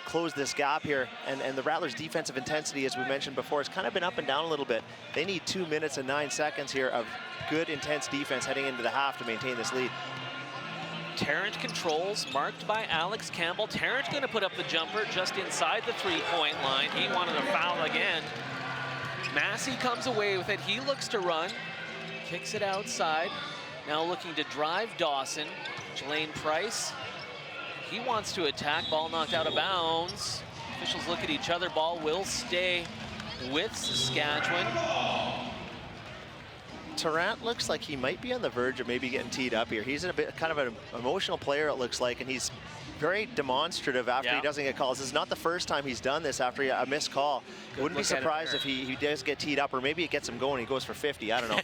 close this gap here. And the Rattlers' defensive intensity, as we mentioned before, has kind of been up and down a little bit. They need 2 minutes and 9 seconds here of good, intense defense heading into the half to maintain this lead. Tarrant controls, marked by Alex Campbell. Tarrant going to put up the jumper just inside the 3-point line. He wanted a foul again. Massey comes away with it. He looks to run, kicks it outside. Now looking to drive Dawson. Jelaine Price, he wants to attack. Ball knocked out of bounds. Officials look at each other. Ball will stay with Saskatchewan. Tarrant looks like he might be on the verge of maybe getting teed up here. He's a bit kind of an emotional player, it looks like, and he's very demonstrative after he doesn't get calls. This is not the first time he's done this after a missed call. Wouldn't be surprised if he does get teed up, or maybe it gets him going. He goes for 50. I don't know.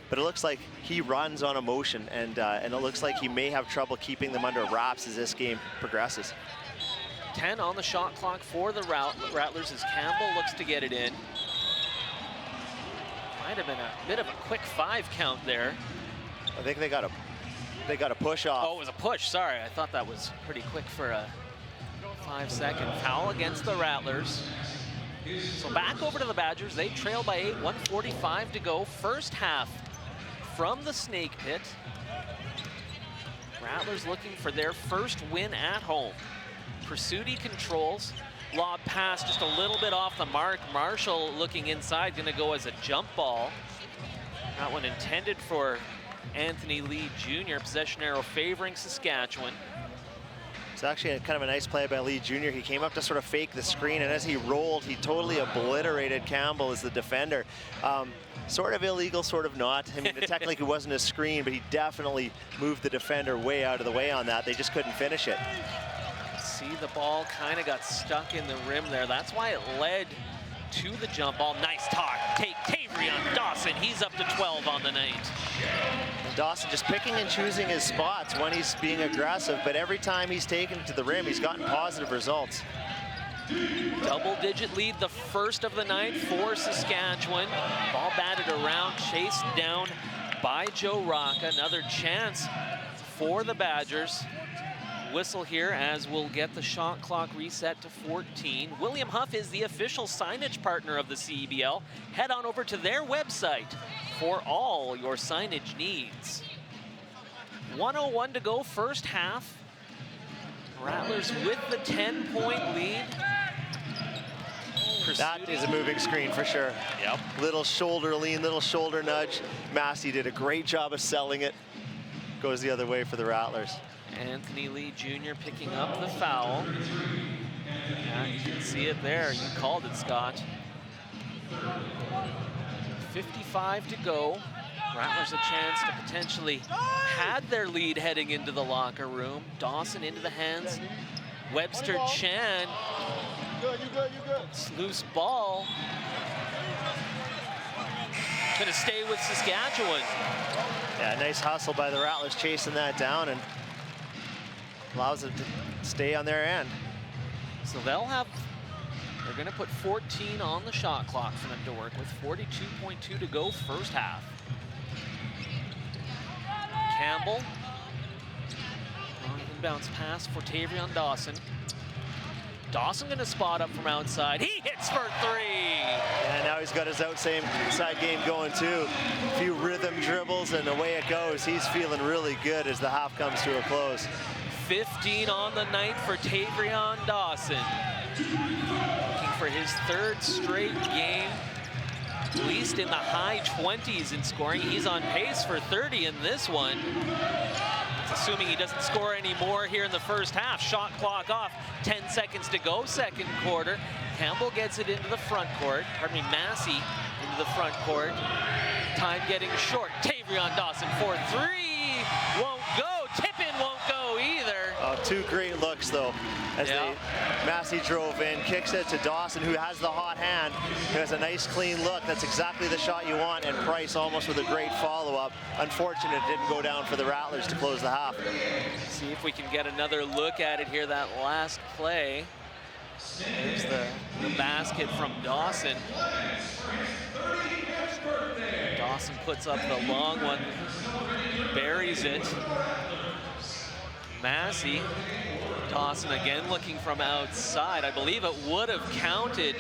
But it looks like he runs on emotion, and it looks like he may have trouble keeping them under wraps as this game progresses. 10 on the shot clock for the Rattlers as Campbell looks to get it in. Might have been a bit of a quick 5 count there. I think they got a push off. Oh, it was a push. Sorry, I thought that was pretty quick for a 5-second foul against the Rattlers. So back over to the Badgers. They trail by 8, 1:45 to go. First half from the Snake Pit. Rattlers looking for their first win at home. Pursuti controls. Lob pass just a little bit off the mark. Marshall looking inside, gonna go as a jump ball. That one intended for Anthony Lee Jr. Possession arrow favoring Saskatchewan. It's actually kind of a nice play by Lee Jr. He came up to sort of fake the screen, and as he rolled, he totally obliterated Campbell as the defender. Sort of illegal, sort of not. I mean, it technically wasn't a screen, but he definitely moved the defender way out of the way on that. They just couldn't finish it. See, the ball kind of got stuck in the rim there. That's why it led to the jump ball. Nice talk. Take Tavrion Dawson. He's up to 12 on the night. And Dawson just picking and choosing his spots when he's being aggressive, but every time he's taken it to the rim, he's gotten positive results. Double-digit lead, the first of the night for Saskatchewan. Ball batted around, chased down by Joe Rocca. Another chance for the Badgers. Whistle here as we'll get the shot clock reset to 14. William Huff is the official signage partner of the CEBL. Head on over to their website for all your signage needs. 1:01 to go, first half. Rattlers with the 10-point lead. That is a moving screen for sure. Yep. Little shoulder lean, little shoulder nudge. Massey did a great job of selling it. Goes the other way for the Rattlers. Anthony Lee Jr. picking up the foul. Yeah, you can see it there. You called it, Scott. 55 to go. Rattlers a chance to potentially had their lead heading into the locker room. Dawson into the hands. Webster Chan. It's loose ball. Gonna stay with Saskatchewan. Yeah, nice hustle by the Rattlers chasing that down and allows them to stay on their end. So they're gonna put 14 on the shot clock for them to work with. 42.2 to go first half. Campbell. Inbounds pass for Tavrion Dawson. Dawson gonna spot up from outside. He hits for 3. And now he's got his outside game going too. A few rhythm dribbles and away it goes. He's feeling really good as the half comes to a close. 15 on the night for Tavrion Dawson. Looking for his 3rd straight game at least in the high 20s in scoring. He's on pace for 30 in this one. Assuming he doesn't score any more here in the first half. Shot clock off, 10 seconds to go, second quarter. Campbell gets it into the front court. Massey into the front court. Time getting short. Tavrion Dawson for three. Won't go. Tip-in won't go either. Two great looks, though, as Massey drove in, kicks it to Dawson, who has the hot hand, who has a nice, clean look. That's exactly the shot you want, and Price almost with a great follow-up. Unfortunate it didn't go down for the Rattlers to close the half. See if we can get another look at it here, that last play. There's the basket from Dawson. Dawson puts up the long one, buries it. Massey, Dawson again looking from outside. I believe it would have counted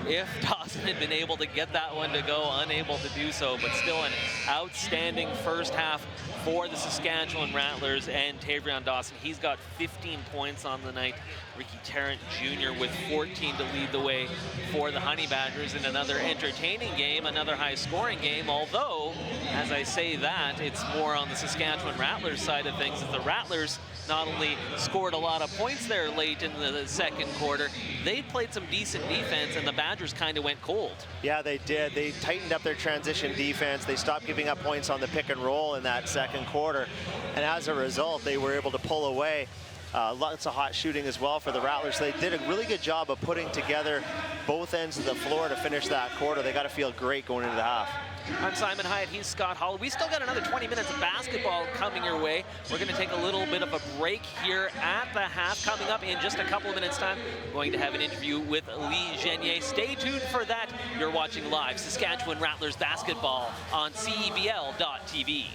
if Dawson had been able to get that one to go, unable to do so, but still an outstanding first half for the Saskatchewan Rattlers and Tavrion Dawson. He's got 15 points on the night. Ricky Tarrant Jr. with 14 to lead the way for the Honey Badgers in another entertaining game, another high-scoring game, although, as I say that, it's more on the Saskatchewan Rattlers side of things, as the Rattlers not only scored a lot of points there late in the second quarter, they played some decent defense, and the Badgers kind of went cold. Yeah, they did. They tightened up their transition defense. They stopped giving up points on the pick and roll in that second quarter, and as a result, they were able to pull away. Lots of hot shooting as well for the Rattlers. They did a really good job of putting together both ends of the floor to finish that quarter. They got to feel great going into the half. I'm Simon Hyatt, he's Scott Hall. We still got another 20 minutes of basketball coming your way. We're going to take a little bit of a break here at the half. Coming up in just a couple of minutes' time, we're going to have an interview with Lee Genier. Stay tuned for that. You're watching live Saskatchewan Rattlers basketball on CEBL.tv.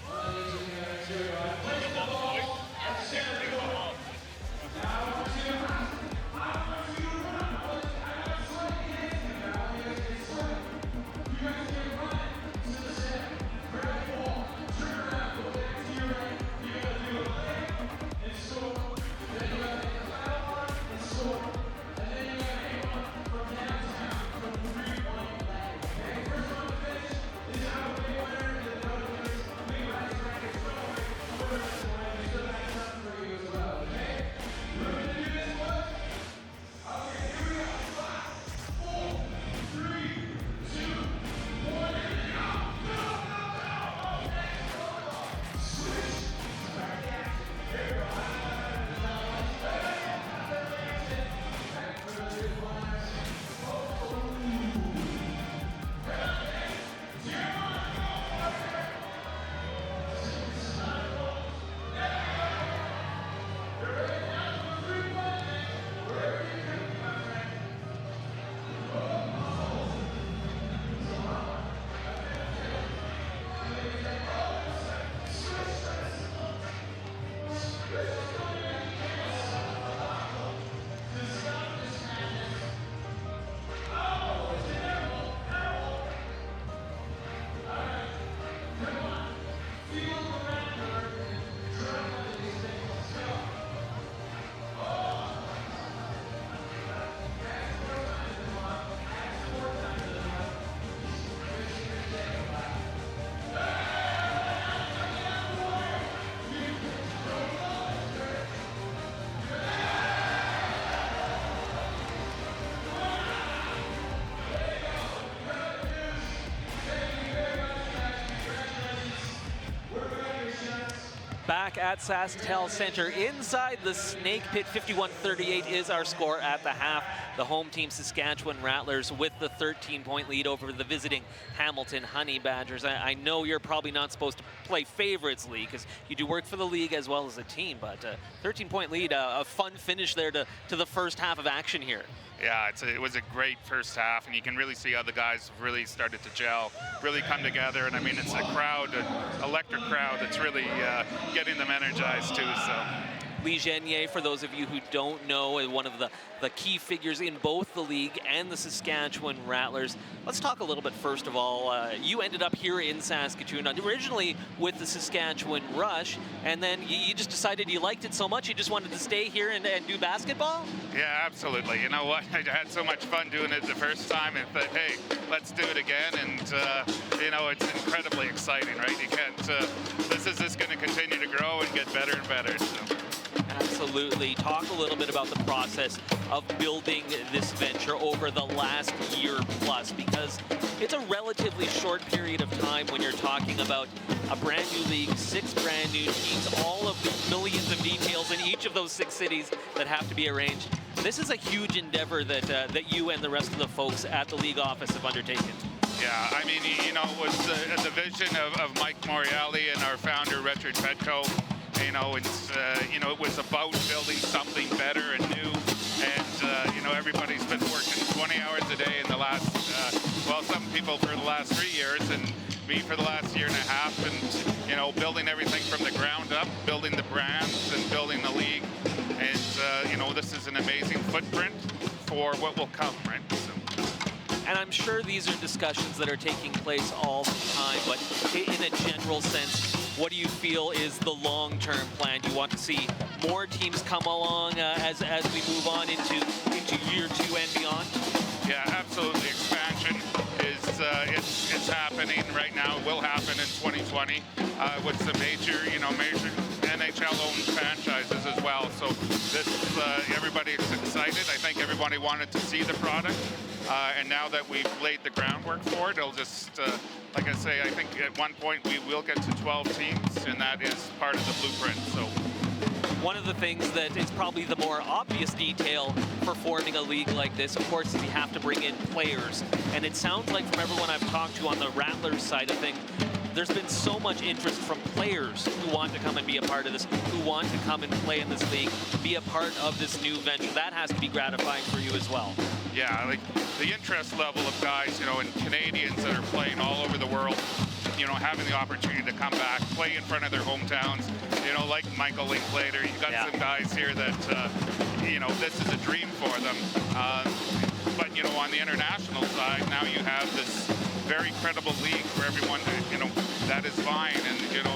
Back at SaskTel Center inside the Snake Pit. 51-38 is our score at the half. The home team Saskatchewan Rattlers with the 13-point lead over the visiting Hamilton Honey Badgers. I know you're probably not supposed to play favorites league because you do work for the league as well as the team, but 13-point lead, a fun finish there to the first half of action here. Yeah, it was a great first half, and you can really see how the guys really started to gel, really come together. And I mean, it's a crowd, an electric crowd that's really getting them energized too. So Lee Genier, for those of you who don't know, is one of the key figures in both the league and the Saskatchewan Rattlers. Let's talk a little bit first of all. You ended up here in Saskatoon, originally with the Saskatchewan Rush, and then you just decided you liked it so much you just wanted to stay here and do basketball? Yeah, absolutely. You know what? I had so much fun doing it the first time and thought, hey, let's do it again. And, you know, it's incredibly exciting, right? You can't, this is just going to continue to grow and get better and better. So. Absolutely. Talk a little bit about the process of building this venture over the last year plus, because it's a relatively short period of time when you're talking about a brand new league, 6 brand new teams, all of the millions of details in each of those 6 cities that have to be arranged. This is a huge endeavor that you and the rest of the folks at the league office have undertaken. Yeah, I mean, you know, it was the vision of Mike Moriarty and our founder, Richard Petco. You know, it's, you know, it was about building something better and new. And, you know, everybody's been working 20 hours a day in the last, well, some people for the last 3 years and me for the last year and a half. And, you know, building everything from the ground up, building the brands and building the league. And, you know, this is an amazing footprint for what will come, right? So. And I'm sure these are discussions that are taking place all the time, but in a general sense, what do you feel is the long-term plan? Do you want to see more teams come along as we move on into year 2 and beyond? Yeah, absolutely. Expansion is it's happening right now. It will happen in 2020 with some major NHL-owned franchises as well. So this everybody's excited. I think everybody wanted to see the product, and now that we've laid the groundwork for it, it'll just like I say, I think at one point we will get to 12 teams, and that is part of the blueprint. So. One of the things that is probably the more obvious detail for forming a league like this, of course, is you have to bring in players. And it sounds like from everyone I've talked to on the Rattlers side of things, there's been so much interest from players who want to come and be a part of this, who want to come and play in this league, be a part of this new venture. That has to be gratifying for you as well. Yeah, like the interest level of guys, you know, and Canadians that are playing all over the world, you know, having the opportunity to come back, play in front of their hometowns, you know, like Michael Linklater. You've got some guys here that, you know, this is a dream for them. But, you know, on the international side, now you have this very credible league for everyone to, you know, that is fine. And, you know,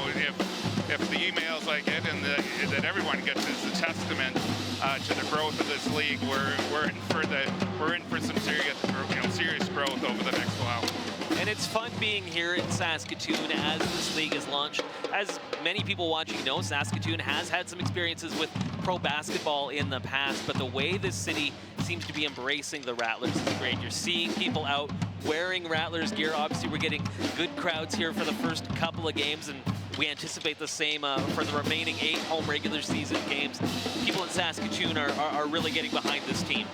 if the emails I get and that everyone gets is a testament to the growth of this league, we're in for some serious growth over the next while. And it's fun being here in Saskatoon as this league is launched. As many people watching know, Saskatoon has had some experiences with pro basketball in the past, but the way this city seems to be embracing the Rattlers is great. You're seeing people out wearing Rattlers gear. Obviously, we're getting good crowds here for the first couple of games, and we anticipate the same for the remaining 8 home regular season games. People in Saskatoon are really getting behind this team.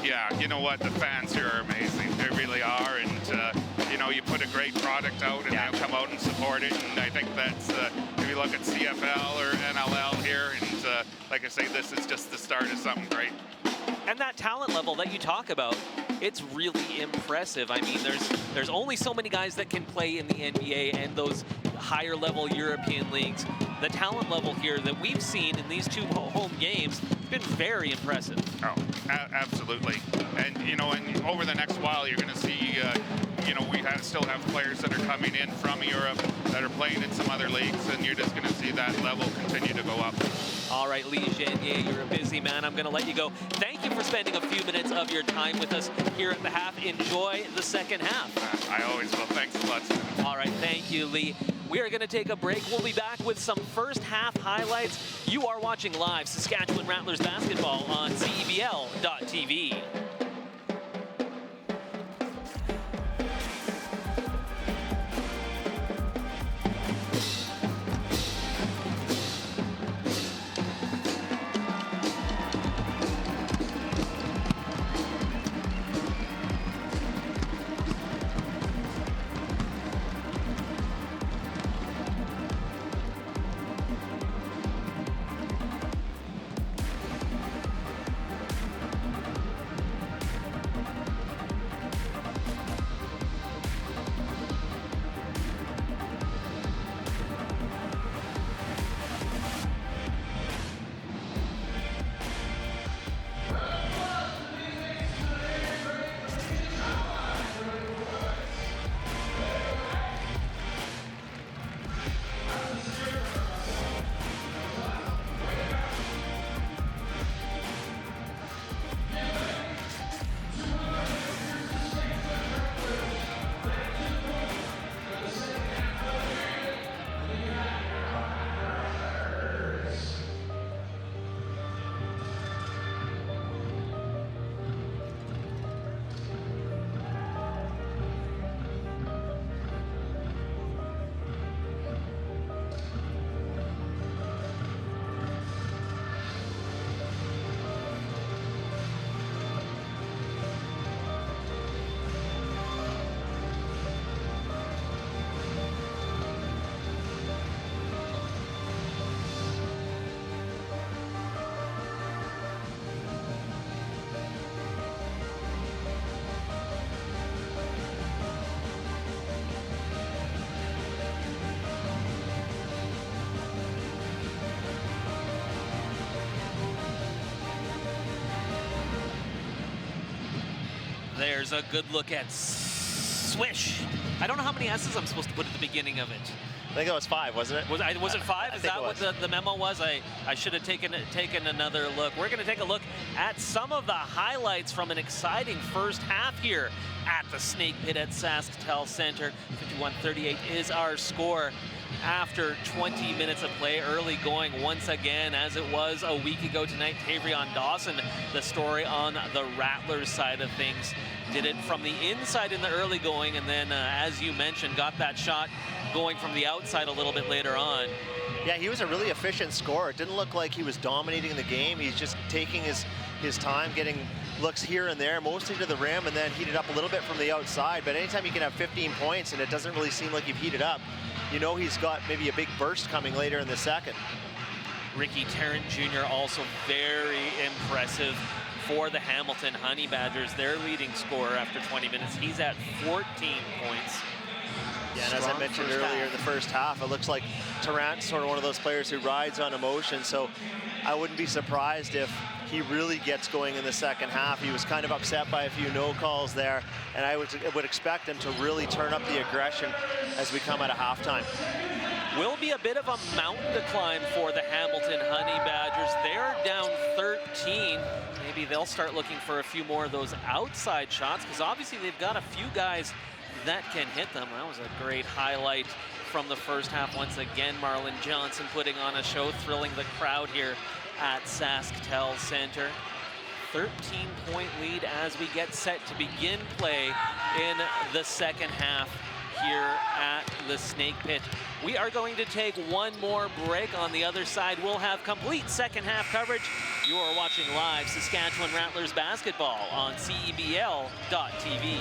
Yeah, you know what? The fans here are amazing. They really are. And, you know, you put a great product out and they'll come out and support it. And I think that's, if you look at CFL or NLL here, and like I say, this is just the start of something great. And that talent level that you talk about, it's really impressive. I mean, there's only so many guys that can play in the NBA and those higher level European leagues. The talent level here that we've seen in these 2 home games has been very impressive. Oh, absolutely. And, you know, and over the next while, you're going to see, you know, we still have players that are coming in from Europe that are playing in some other leagues, and you're just going to see that level continue to go up. All right, Lee Genier, you're a busy man. I'm going to let you go. Thank you for spending a few minutes of your time with us here at the half. Enjoy the second half. I always will. Thanks a lot. All right, thank you, Lee. We are going to take a break. We'll be back with some first half highlights. You are watching live Saskatchewan Rattlers basketball on CEBL.tv. there's a good look at Swish. I don't know how many S's I'm supposed to put at the beginning of it. I think that was 5, wasn't it? Was it 5? Is that what was. the memo was? I should have taken another look. We're going to take a look at some of the highlights from an exciting first half here at the Snake Pit at SaskTel Center. 51-38 is our score after 20 minutes of play. Early going once again, as it was a week ago tonight. Tavrion Dawson, the story on the Rattlers side of things. Did it from the inside in the early going, and then, as you mentioned, got that shot going from the outside a little bit later on. Yeah, he was a really efficient scorer. It didn't look like he was dominating the game. He's just taking his time, getting looks here and there, mostly to the rim, and then heated up a little bit from the outside. But anytime you can have 15 points and it doesn't really seem like you've heated up, you know he's got maybe a big burst coming later in the second. Ricky Tarrant Jr. also very impressive for the Hamilton Honey Badgers, their leading scorer after 20 minutes. He's at 14 points. Yeah, and as I mentioned earlier in the first half, it looks like Tarrant's sort of one of those players who rides on emotion, so I wouldn't be surprised if he really gets going in the second half. He was kind of upset by a few no calls there, and I would expect him to really turn up the aggression as we come out of halftime. Will be a bit of a mountain to climb for the Hamilton Honey Badgers. They're down 13. Maybe they'll start looking for a few more of those outside shots, because obviously they've got a few guys that can hit them. That was a great highlight from the first half. Once again, Marlon Johnson putting on a show, thrilling the crowd here at SaskTel Center. 13-point lead as we get set to begin play in the second half here at the Snake Pit. We are going to take one more break. On the other side, we'll have complete second half coverage. You are watching live Saskatchewan Rattlers basketball on CEBL.tv.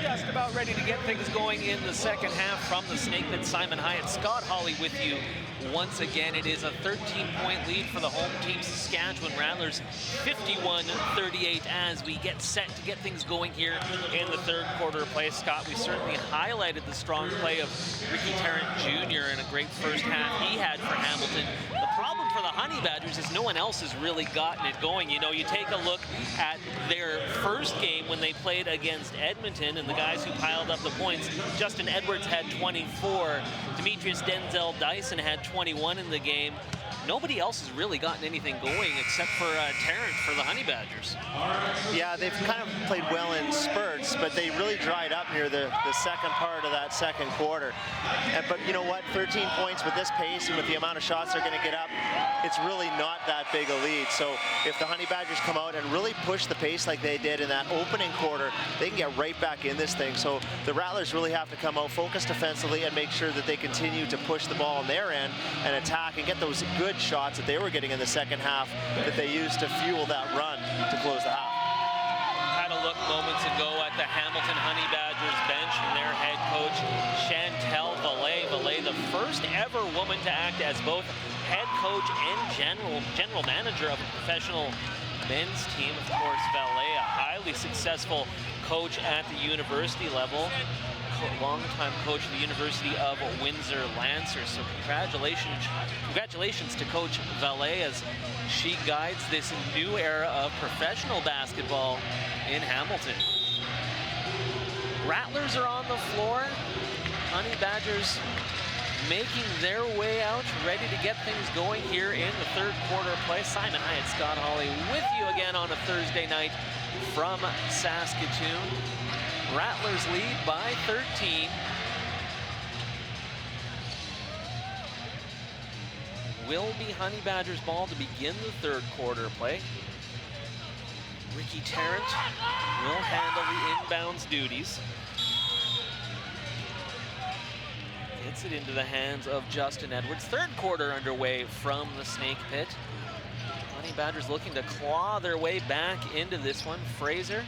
Just about ready to get things going in the second half from the Snake Pit. Simon Hyatt, Scott Hawley with you once again. It is a 13-point lead for the home team, Saskatchewan Rattlers, 51-38 as we get set to get things going here in the third quarter of play. Scott, we certainly highlighted the strong play of Ricky Tarrant Jr. in a great first half he had for Hamilton. The problem for the Honey Badgers is no one else has really gotten it going. You know, you take a look at their first game when they played against Edmonton, and the guys who piled up the points, Justin Edwards had 24, Demetrius Denzel Dyson had 21 in the game. nobody else has really gotten anything going except for Tarrant for the Honey Badgers. Yeah, they've kind of played well in spurts, but they really dried up near the second part of that second quarter. But you know what? 13 points with this pace and with the amount of shots they're going to get up, it's really not that big a lead. So if the Honey Badgers come out and really push the pace like they did in that opening quarter, they can get right back in this thing. So the Rattlers really have to come out, focus defensively, and make sure that they continue to push the ball on their end and attack and get those good shots that they were getting in the second half that they used to fuel that run to close the half. Had a look moments ago at the Hamilton Honey Badgers bench and their head coach, Chantel Valet. Valet, the first ever woman to act as both head coach and general manager of a professional men's team. Of course, Valet, a highly successful coach at the university level. Longtime coach of the University of Windsor-Lancers. So congratulations to Coach Valet as she guides this new era of professional basketball in Hamilton. Rattlers are on the floor. Honey Badgers making their way out, ready to get things going here in the third quarter of play. Simon Hyatt, Scott Hawley with you again on a Thursday night from Saskatoon. Rattlers lead by 13. Will be Honey Badgers ball to begin the third quarter play. Ricky Tarrant will handle the inbounds duties. Gets it into the hands of Justin Edwards. Third quarter underway from the Snake Pit. Honey Badgers looking to claw their way back into this one. Fraser.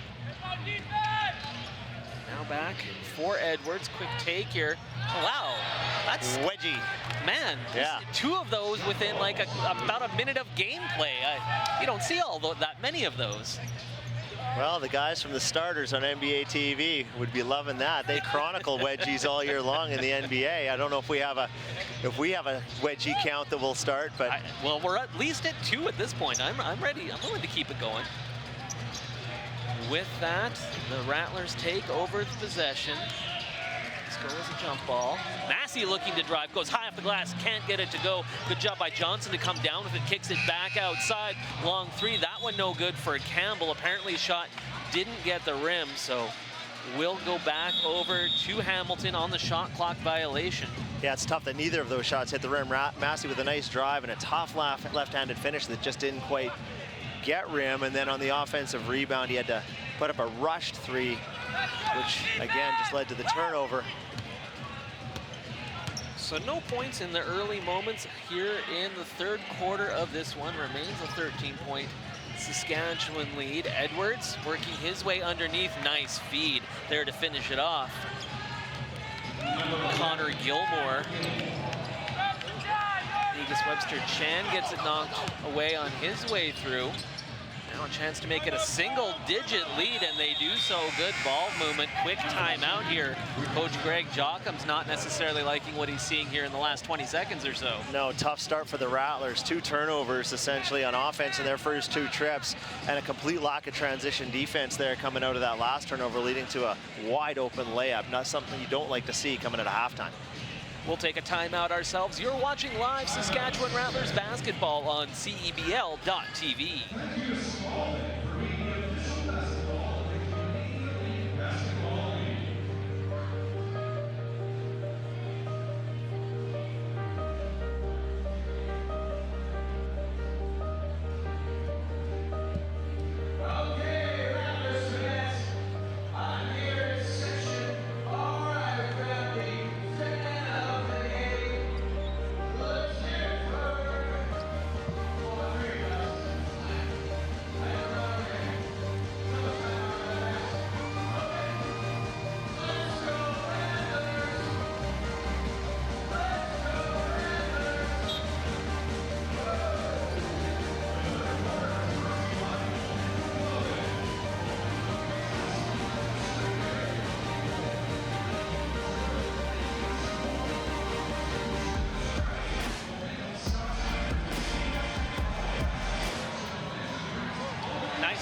Now back for Edwards. Quick take here. Oh, wow, that's wedgie. Man, yeah. Two of those within like about a minute of gameplay. You don't see that many of those. Well, the guys from the Starters on NBA TV would be loving that. They chronicle wedgies all year long in the NBA. I don't know if we have a wedgie count that will start, but well, we're at least at 2 at this point. I'm ready. I'm willing to keep it going. With that, the Rattlers take over the possession. This goes a jump ball. Massey looking to drive, goes high off the glass, can't get it to go. Good job by Johnson to come down with it, kicks it back outside. Long three, that one no good for Campbell. Apparently his shot didn't get the rim, so we'll go back over to Hamilton on the shot clock violation. Yeah, it's tough that neither of those shots hit the rim. Massey with a nice drive and a tough left-handed finish that just didn't quite get rim, and then on the offensive rebound he had to put up a rushed three, which again just led to the turnover. So no points in the early moments here in the third quarter of this one. Remains a 13-point Saskatchewan lead. Edwards working his way underneath. Nice feed there to finish it off. Connor Gilmore. Negus Webster Chan gets it knocked away on his way through. Now a chance to make it a single-digit lead, and they do so. Good ball movement. Quick timeout here. Coach Greg Jockham's not necessarily liking what he's seeing here in the last 20 seconds or so. No, tough start for the Rattlers. 2 turnovers essentially on offense in their first 2 trips, and a complete lack of transition defense there coming out of that last turnover, leading to a wide-open layup. Not something you don't like to see coming at a halftime. We'll take a timeout ourselves. You're watching live Saskatchewan Rattlers basketball on CEBL.tv.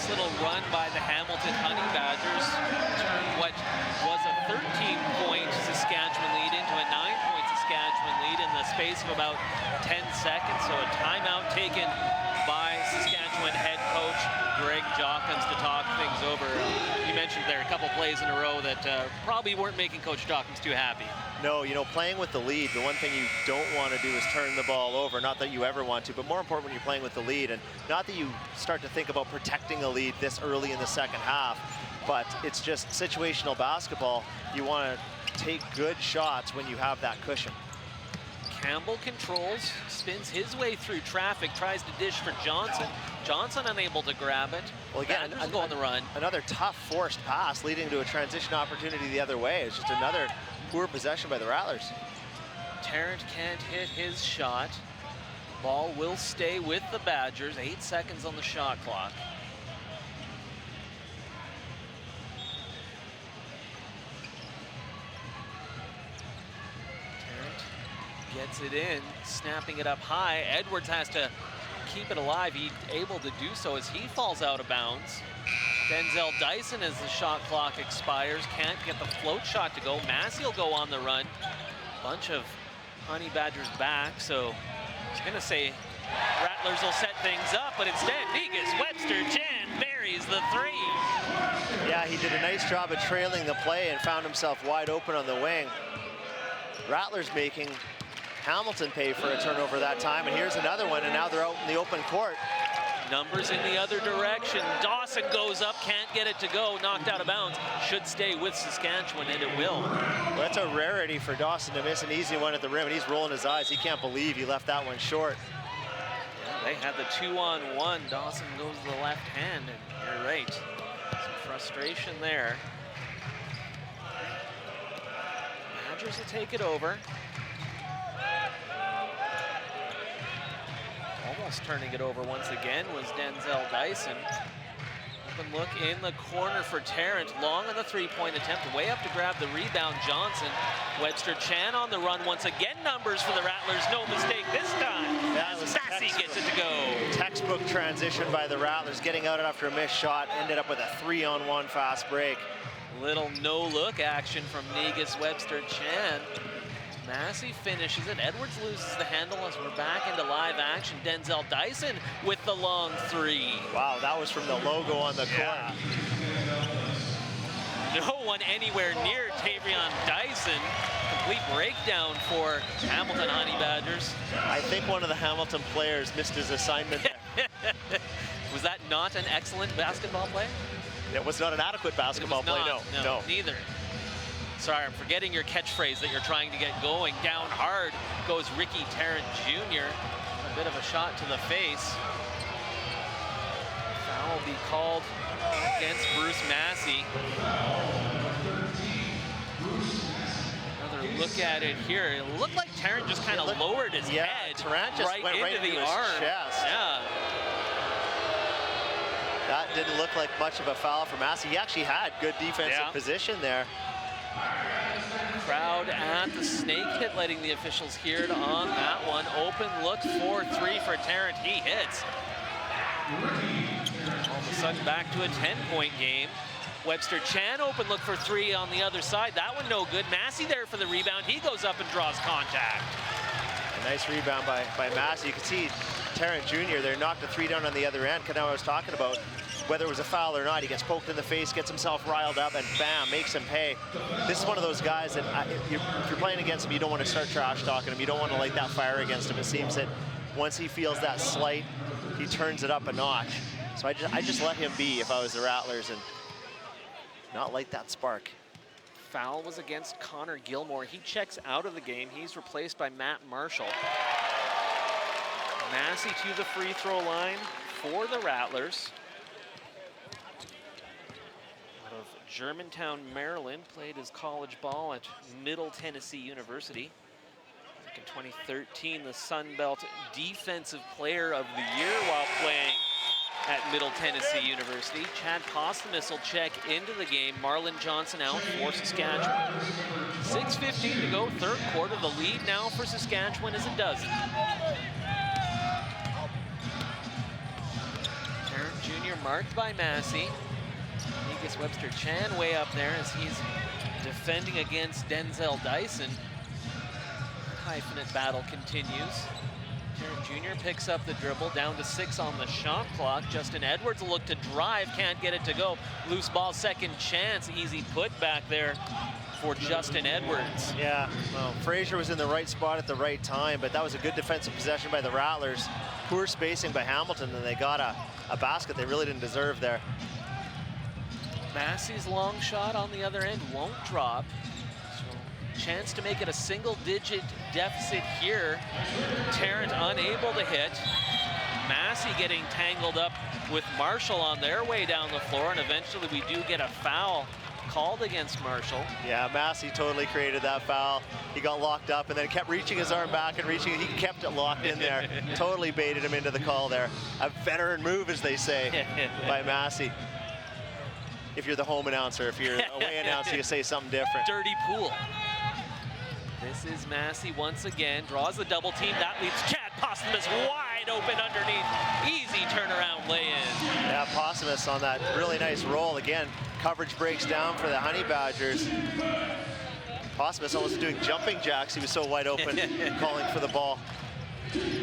Little run by the Hamilton Honey Badgers, turned what was a 13-point Saskatchewan lead into a 9-point Saskatchewan lead, in the space of about 10 seconds. So a timeout taken by Saskatchewan head coach Greg Jockums to talk things over. You mentioned there a couple plays in a row that probably weren't making Coach Jockums too happy. No, you know, playing with the lead, the one thing you don't want to do is turn the ball over. Not that you ever want to, but more important when you're playing with the lead. And not that you start to think about protecting a lead this early in the second half, but it's just situational basketball. You want to take good shots when you have that cushion. Campbell controls, spins his way through traffic, tries to dish for Johnson. Johnson unable to grab it. Well, again, go on the run. Another tough forced pass leading to a transition opportunity the other way. It's just another poor possession by the Rattlers. Tarrant can't hit his shot. Ball will stay with the Badgers. 8 seconds on the shot clock. Gets it in, snapping it up high. Edwards has to keep it alive. He's able to do so as he falls out of bounds. Denzel Dyson, as the shot clock expires, can't get the float shot to go. Massey will go on the run. Bunch of Honey Badgers back, so I was gonna say Rattlers will set things up, but instead Negus Webster Chan buries the three. Yeah, he did a nice job of trailing the play and found himself wide open on the wing. Rattlers making Hamilton pay for a turnover that time, and here's another one, and now they're out in the open court. Numbers in the other direction. Dawson goes up, can't get it to go, knocked out of bounds. Should stay with Saskatchewan, and it will. Well, that's a rarity for Dawson to miss an easy one at the rim, and he's rolling his eyes. He can't believe he left that one short. Yeah, they had the 2-on-1. Dawson goes to the left hand, and you're right. Some frustration there. Badgers will take it over. Almost turning it over once again was Denzel Dyson. Open look in the corner for Tarrant. Long on the three-point attempt. Way up to grab the rebound, Johnson. Webster Chan on the run once again. Numbers for the Rattlers. No mistake this time. That was Massey gets it to go. Textbook transition by the Rattlers. Getting out after a missed shot. Ended up with a 3-on-1 fast break. Little no-look action from Negus Webster Chan. Massey finishes it. Edwards loses the handle as we're back into live action. Denzel Dyson with the long three. Wow, that was from the logo on the court. No one anywhere near Tavion Dyson. Complete breakdown for Hamilton Honey Badgers. I think one of the Hamilton players missed his assignment there. Was that not an excellent basketball play? It was not an adequate basketball play, no. Neither. Sorry, I'm forgetting your catchphrase that you're trying to get going. Down hard goes Ricky Tarrant Jr. A bit of a shot to the face. Foul will be called against Bruce Massey. Another look at it here. It looked like Tarrant just kind of lowered his head Tarrant just went right into the arm. Chest. Yeah. That didn't look like much of a foul for Massey. He actually had good defensive position there. Crowd at the Snake Pit letting the officials hear it on that one. Open look for three for Tarrant. He hits. All of a sudden back to a 10-point game. Webster Chan open look for three on the other side. That one no good. Massey there for the rebound. He goes up and draws contact. A nice rebound by Massey. You can see Tarrant Jr. there knocked a three down on the other end. Kind of what I was talking about. Whether it was a foul or not, he gets poked in the face, gets himself riled up, and bam, makes him pay. This is one of those guys that if you're playing against him, you don't want to start trash talking him. You don't want to light that fire against him. It seems that once he feels that slight, he turns it up a notch. So I just let him be if I was the Rattlers and not light that spark. Foul was against Connor Gilmore. He checks out of the game. He's replaced by Matt Marshall. Massey to the free throw line for the Rattlers. Of Germantown, Maryland, played his college ball at Middle Tennessee University. Back in 2013, the Sun Belt Defensive Player of the Year while playing at Middle Tennessee University. Chad Posthumus will check into the game. Marlon Johnson out for Saskatchewan. 6:15 to go, third quarter. The lead now for Saskatchewan is a dozen. Tarrant Jr. marked by Massey. Negus Webster Chan way up there as he's defending against Denzel Dyson. hyphenate battle continues. Tarrant Jr. picks up the dribble, down to 6 on the shot clock. Justin Edwards will look to drive, can't get it to go. Loose ball, second chance, easy put back there for Justin Edwards. Yeah, well, Fraser was in the right spot at the right time, but that was a good defensive possession by the Rattlers. Poor spacing by Hamilton, and they got a basket they really didn't deserve there. Massey's long shot on the other end won't drop. Chance to make it a single-digit deficit here. Tarrant unable to hit. Massey getting tangled up with Marshall on their way down the floor, and eventually we do get a foul called against Marshall. Yeah, Massey totally created that foul. He got locked up and then kept reaching his arm back and reaching. He kept it locked in there. Totally baited him into the call there. A veteran move, as they say, by Massey. If you're the home announcer, if you're away announcer, you say something different. Dirty pool. This is Massey once again, draws the double team. That leaves Chad Posthumus wide open underneath. Easy turnaround lay-in. Yeah, Posthumus on that really nice roll. Again, coverage breaks down for the Honey Badgers. Posthumus almost doing jumping jacks. He was so wide open, calling for the ball.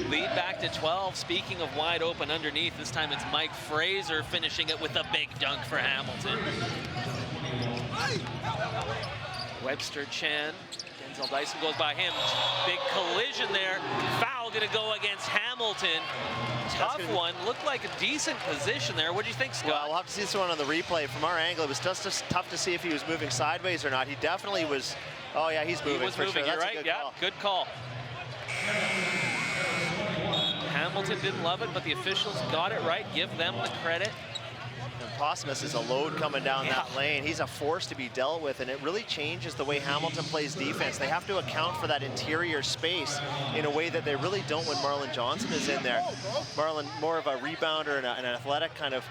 Lead back to 12. Speaking of wide open underneath, this time it's Mike Fraser finishing it with a big dunk for Hamilton. Webster Chan. Denzel Dyson goes by him. Big collision there. Foul gonna go against Hamilton. Tough one. Looked like a decent position there. What do you think, Scott? Well, we'll have to see this one on the replay. From our angle, it was just tough to see if he was moving sideways or not. He definitely was. Oh yeah, he's moving. He was moving. Sure. You're That's right. a good Yeah, call. good call. Hamilton didn't love it, but the officials got it right. Give them the credit. And Posthumus is a load coming down that lane. He's a force to be dealt with, and it really changes the way Hamilton plays defense. They have to account for that interior space in a way that they really don't when Marlon Johnson is in there. Marlon, more of a rebounder and an athletic kind of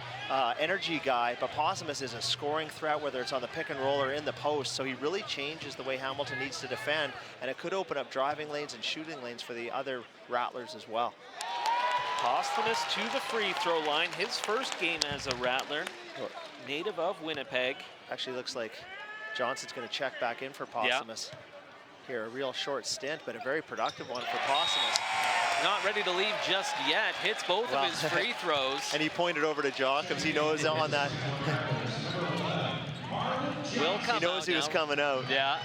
energy guy, but Posthumus is a scoring threat, whether it's on the pick and roll or in the post, so he really changes the way Hamilton needs to defend, and it could open up driving lanes and shooting lanes for the other Rattlers as well. Posthumus to the free throw line. His first game as a Rattler, native of Winnipeg. Actually looks like Johnson's going to check back in for Posthumus. Here, a real short stint, but a very productive one for Posthumus. Not ready to leave just yet. Hits both of his free throws. And he pointed over to Jacobs. He knows on that. Will come he knows he was coming out. Yeah.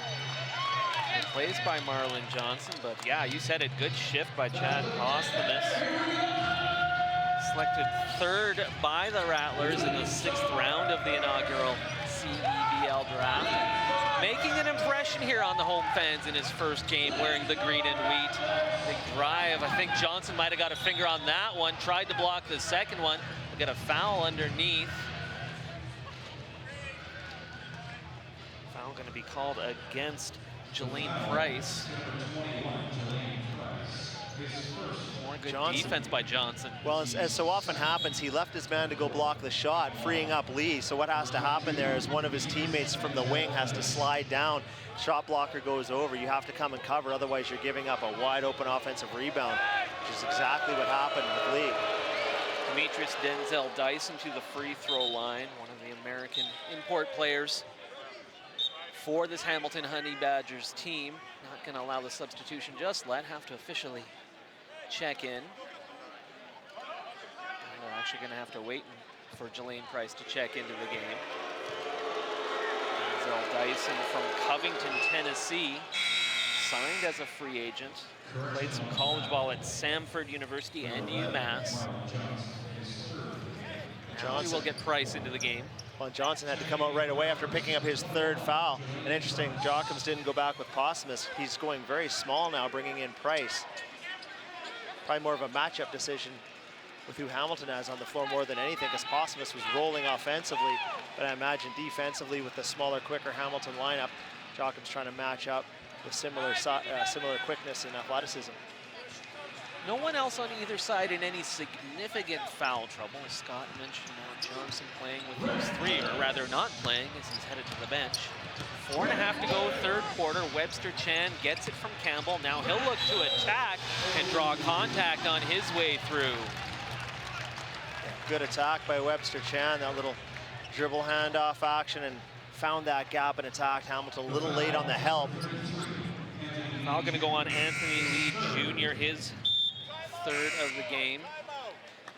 Plays by Marlon Johnson, but yeah, you said it. Good shift by Chad Posthumus. Selected third by the Rattlers in the 6th round of the inaugural CEBL draft. Making an impression here on the home fans in his first game wearing the green and wheat. Big drive. I think Johnson might have got a finger on that one. Tried to block the second one. We'll get a foul underneath. Foul going to be called against Jelaine Price. More good defense by Johnson. Well, as so often happens, he left his man to go block the shot, freeing up Lee. So what has to happen there is one of his teammates from the wing has to slide down. Shot blocker goes over. You have to come and cover, otherwise you're giving up a wide open offensive rebound, which is exactly what happened with Lee. Demetrius Denzel Dyson to the free throw line, one of the American import players for this Hamilton Honey Badgers team. Not going to allow the substitution just yet. Have to officially check in. We're actually going to have to wait for Jelaine Price to check into the game. Denzel Dyson from Covington, Tennessee, signed as a free agent. Played some college ball at Samford University and UMass. Now we will get Price into the game. Well, Johnson had to come out right away after picking up his 3rd foul. And interesting, Jacobs didn't go back with Posthumus. He's going very small now, bringing in Price. Probably more of a matchup decision with who Hamilton has on the floor more than anything, because Posthumus was rolling offensively, but I imagine defensively with the smaller, quicker Hamilton lineup, Jacobs trying to match up with similar quickness and athleticism. No one else on either side in any significant foul trouble. As Scott mentioned, now Johnson playing with those 3, or rather not playing as he's headed to the bench. 4.5 to go, 3rd quarter. Webster Chan gets it from Campbell. Now he'll look to attack and draw contact on his way through. Good attack by Webster Chan, that little dribble handoff action, and found that gap and attacked Hamilton a little late on the help. Foul going to go on Anthony Lee Jr., his third of the game.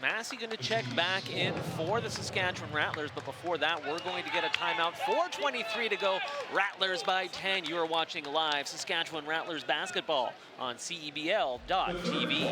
Massey going to check back in for the Saskatchewan Rattlers, but before that, we're going to get a timeout. 4:23 to go. Rattlers by 10. You are watching live Saskatchewan Rattlers basketball on CEBL.tv.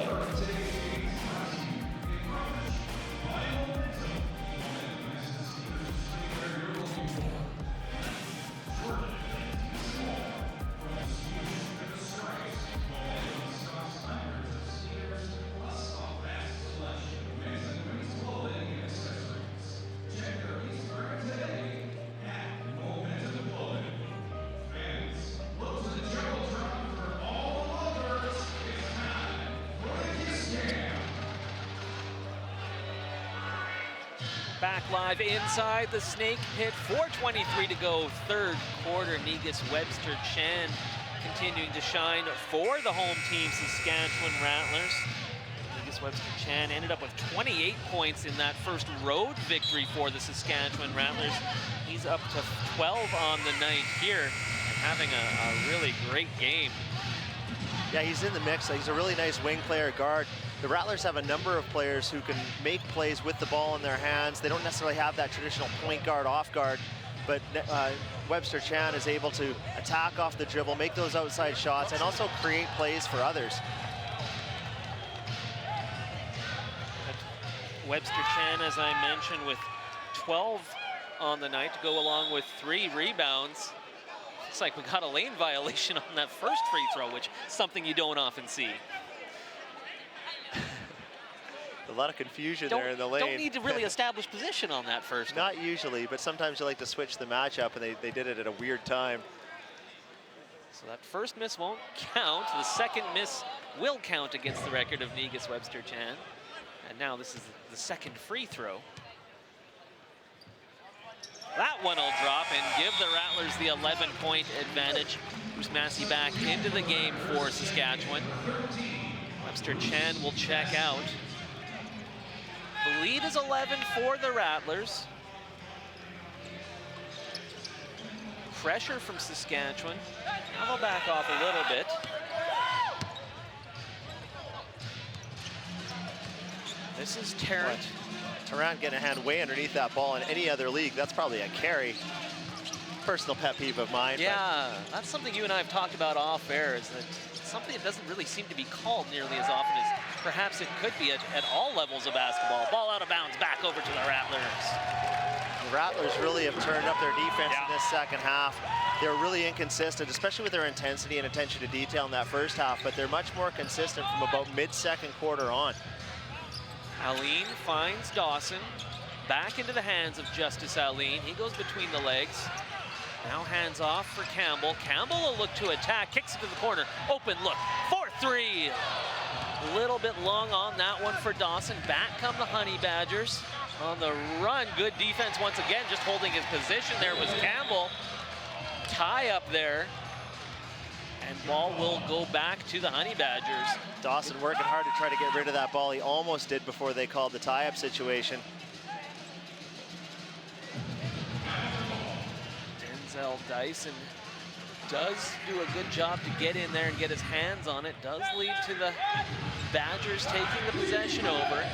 Back live inside the Snake Pit. 4:23 to go, third quarter. Negus Webster Chan continuing to shine for the home team, Saskatchewan Rattlers. Negus Webster Chan ended up with 28 points in that first road victory for the Saskatchewan Rattlers. He's up to 12 on the night here and having a really great game. Yeah, he's in the mix. He's a really nice wing player, guard. The Rattlers have a number of players who can make plays with the ball in their hands. They don't necessarily have that traditional point guard, off guard, but Webster Chan is able to attack off the dribble, make those outside shots, and also create plays for others. Webster Chan, as I mentioned, with 12 on the night to go along with 3 rebounds. Looks like we got a lane violation on that first free throw, which is something you don't often see. A lot of confusion there in the lane. Don't need to really establish position on that first. Not usually, but sometimes you like to switch the matchup, and they did it at a weird time. So that first miss won't count. The second miss will count against the record of Negus Webster Chan. And now this is the second free throw. That one will drop and give the Rattlers the 11-point advantage. Bruce Massey back into the game for Saskatchewan. Webster Chan will check out. The lead is 11 for the Rattlers. Pressure from Saskatchewan. Now they'll back off a little bit. This is Tarrant. Tarrant getting a hand way underneath that ball in any other league. That's probably a carry. Personal pet peeve of mine. Yeah, that's something you and I have talked about off air, is that something that doesn't really seem to be called nearly as often as perhaps it could be at all levels of basketball. Ball out of bounds, back over to the Rattlers. The Rattlers really have turned up their defense in this second half. They're really inconsistent, especially with their intensity and attention to detail in that first half, but they're much more consistent from about mid-second quarter on. Aline finds Dawson. Back into the hands of Justice Aline. He goes between the legs. Now hands off for Campbell. Campbell will look to attack, kicks it to the corner. Open look for 3. A little bit long on that one for Dawson. Back come the Honey Badgers. On the run, good defense once again, just holding his position there was Campbell. Tie up there. And ball will go back to the Honey Badgers. Dawson working hard to try to get rid of that ball. He almost did before they called the tie-up situation. Denzel Dyson does do a good job to get in there and get his hands on it. Does lead to the Badgers taking the possession over.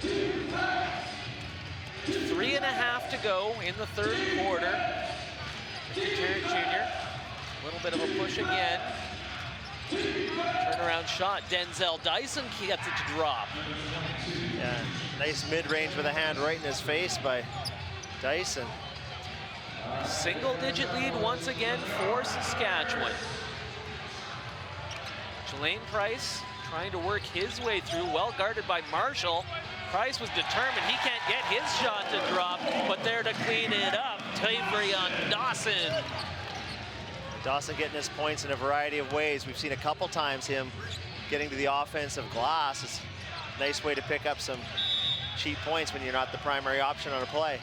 3.5 to go in the third quarter. Tarrant Jr. A little bit of a push again. Turnaround shot. Denzel Dyson gets it to drop. Yeah, nice mid-range with a hand right in his face by Dyson. Single-digit lead once again for Saskatchewan. Jelaine Price trying to work his way through, well guarded by Marshall. Price was determined, he can't get his shot to drop, but there to clean it up, Tavrion Dawson. Dawson getting his points in a variety of ways. We've seen a couple times him getting to the offensive glass. It's a nice way to pick up some cheap points when you're not the primary option on a play.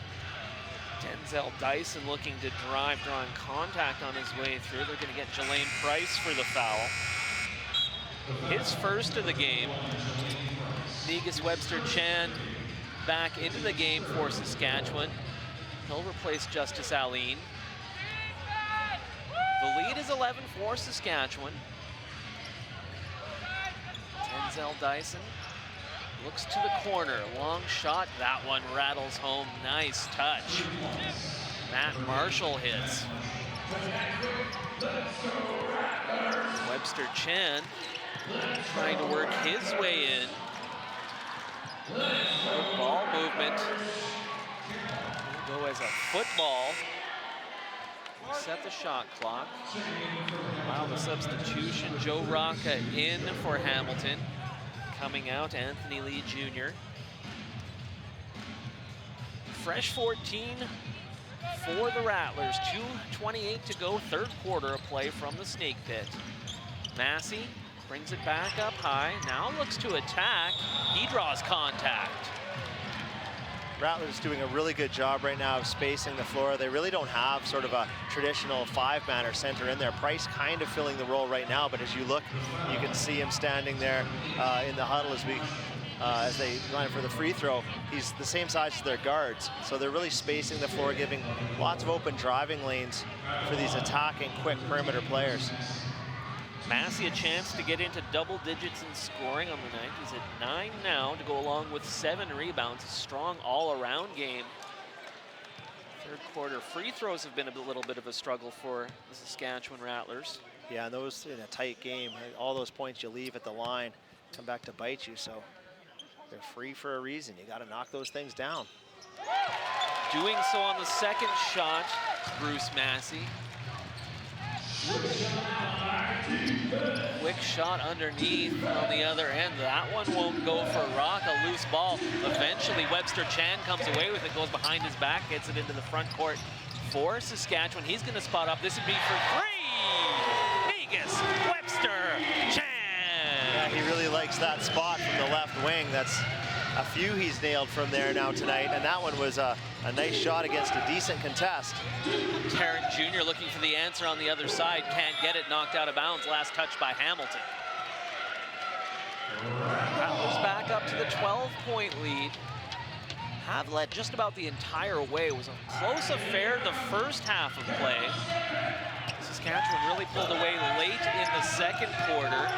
Denzel Dyson looking to drive, drawing contact on his way through. They're going to get Jelaine Price for the foul. His first of the game. Negus Webster Chan back into the game for Saskatchewan. He'll replace Justice Aline. The lead is 11 for Saskatchewan. Denzel Dyson looks to the corner, long shot, that one rattles home, nice touch. Matt Marshall hits. Webster Chan trying to work his way in. Good ball movement. Will go as a football. Set the shot clock. Allow the substitution. Joe Rocca in for Hamilton. Coming out, Anthony Lee Jr. Fresh 14 for the Rattlers. 2:28 to go, third quarter of play from the Snake Pit. Massey brings it back up high. Now looks to attack. He draws contact. Rattlers doing a really good job right now of spacing the floor. They really don't have sort of a traditional five-man or center in there. Price kind of filling the role right now, but as you look, you can see him standing there in the huddle as they line for the free throw. He's the same size as their guards, so they're really spacing the floor, giving lots of open driving lanes for these attacking, quick perimeter players. Massey a chance to get into double digits in scoring on the night. He's at 9 now to go along with 7 rebounds. A strong all-around game. Third quarter free throws have been a little bit of a struggle for the Saskatchewan Rattlers. Yeah, and those in a tight game, all those points you leave at the line come back to bite you, so they're free for a reason. You got to knock those things down. Doing so on the second shot, Bruce Massey. Quick shot underneath on the other end. That one won't go for Rock, a loose ball. Eventually Webster Chan comes away with it, goes behind his back, gets it into the front court for Saskatchewan. He's going to spot up. This would be for 3. Vegas Webster Chan. Yeah, he really likes that spot from the left wing. That's a few he's nailed from there now tonight, and that one was a nice shot against a decent contest. Tarrant Jr. looking for the answer on the other side, can't get it, knocked out of bounds. Last touch by Hamilton. Rattlers back up to the 12-point lead. Have led just about the entire way. It was a close affair the first half of play. Saskatchewan really pulled away late in the second quarter.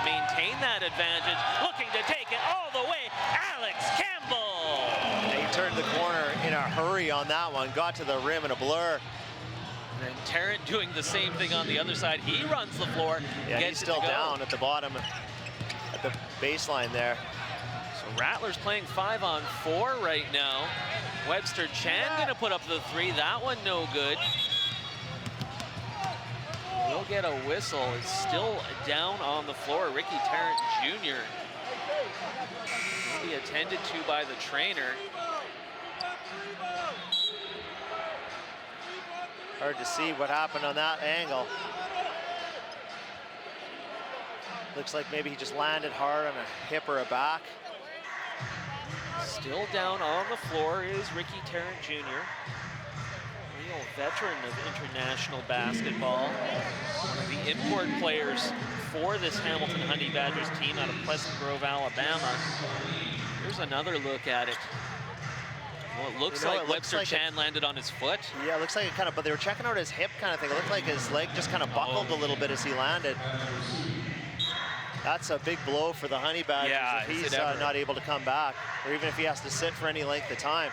Maintain that advantage, looking to take it all the way, Alex Campbell. He turned the corner in a hurry on that one, got to the rim in a blur. And Tarrant doing the same thing on the other side. He runs the floor. Yeah, he's still down at the bottom, at the baseline there. So Rattlers playing 5-on-4 right now. Webster Chan gonna put up the 3. That one no good. We'll get a whistle. It's still down on the floor. Ricky Tarrant Jr. will be attended to by the trainer. Hard to see what happened on that angle. Looks like maybe he just landed hard on a hip or a back. Still down on the floor is Ricky Tarrant Jr. Real veteran of international basketball. One of the import players for this Hamilton Honey Badgers team out of Pleasant Grove, Alabama. Here's another look at it. Well, it looks like Webster Chan landed on his foot. Yeah, it looks like it kind of, but they were checking out his hip kind of thing. It looked like his leg just kind of buckled a little bit as he landed. That's a big blow for the Honey Badgers if he's not able to come back, or even if he has to sit for any length of time.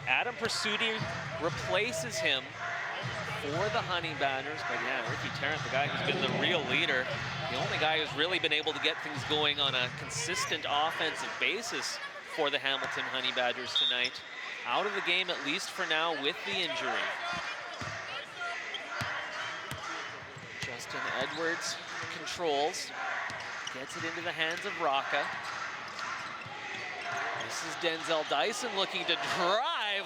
Adam Pursuti replaces him for the Honey Badgers, but yeah, Ricky Tarrant, the guy who's been the real leader, the only guy who's really been able to get things going on a consistent offensive basis for the Hamilton Honey Badgers tonight. Out of the game, at least for now, with the injury. Justin Edwards controls, gets it into the hands of Rocca. This is Denzel Dyson looking to drive.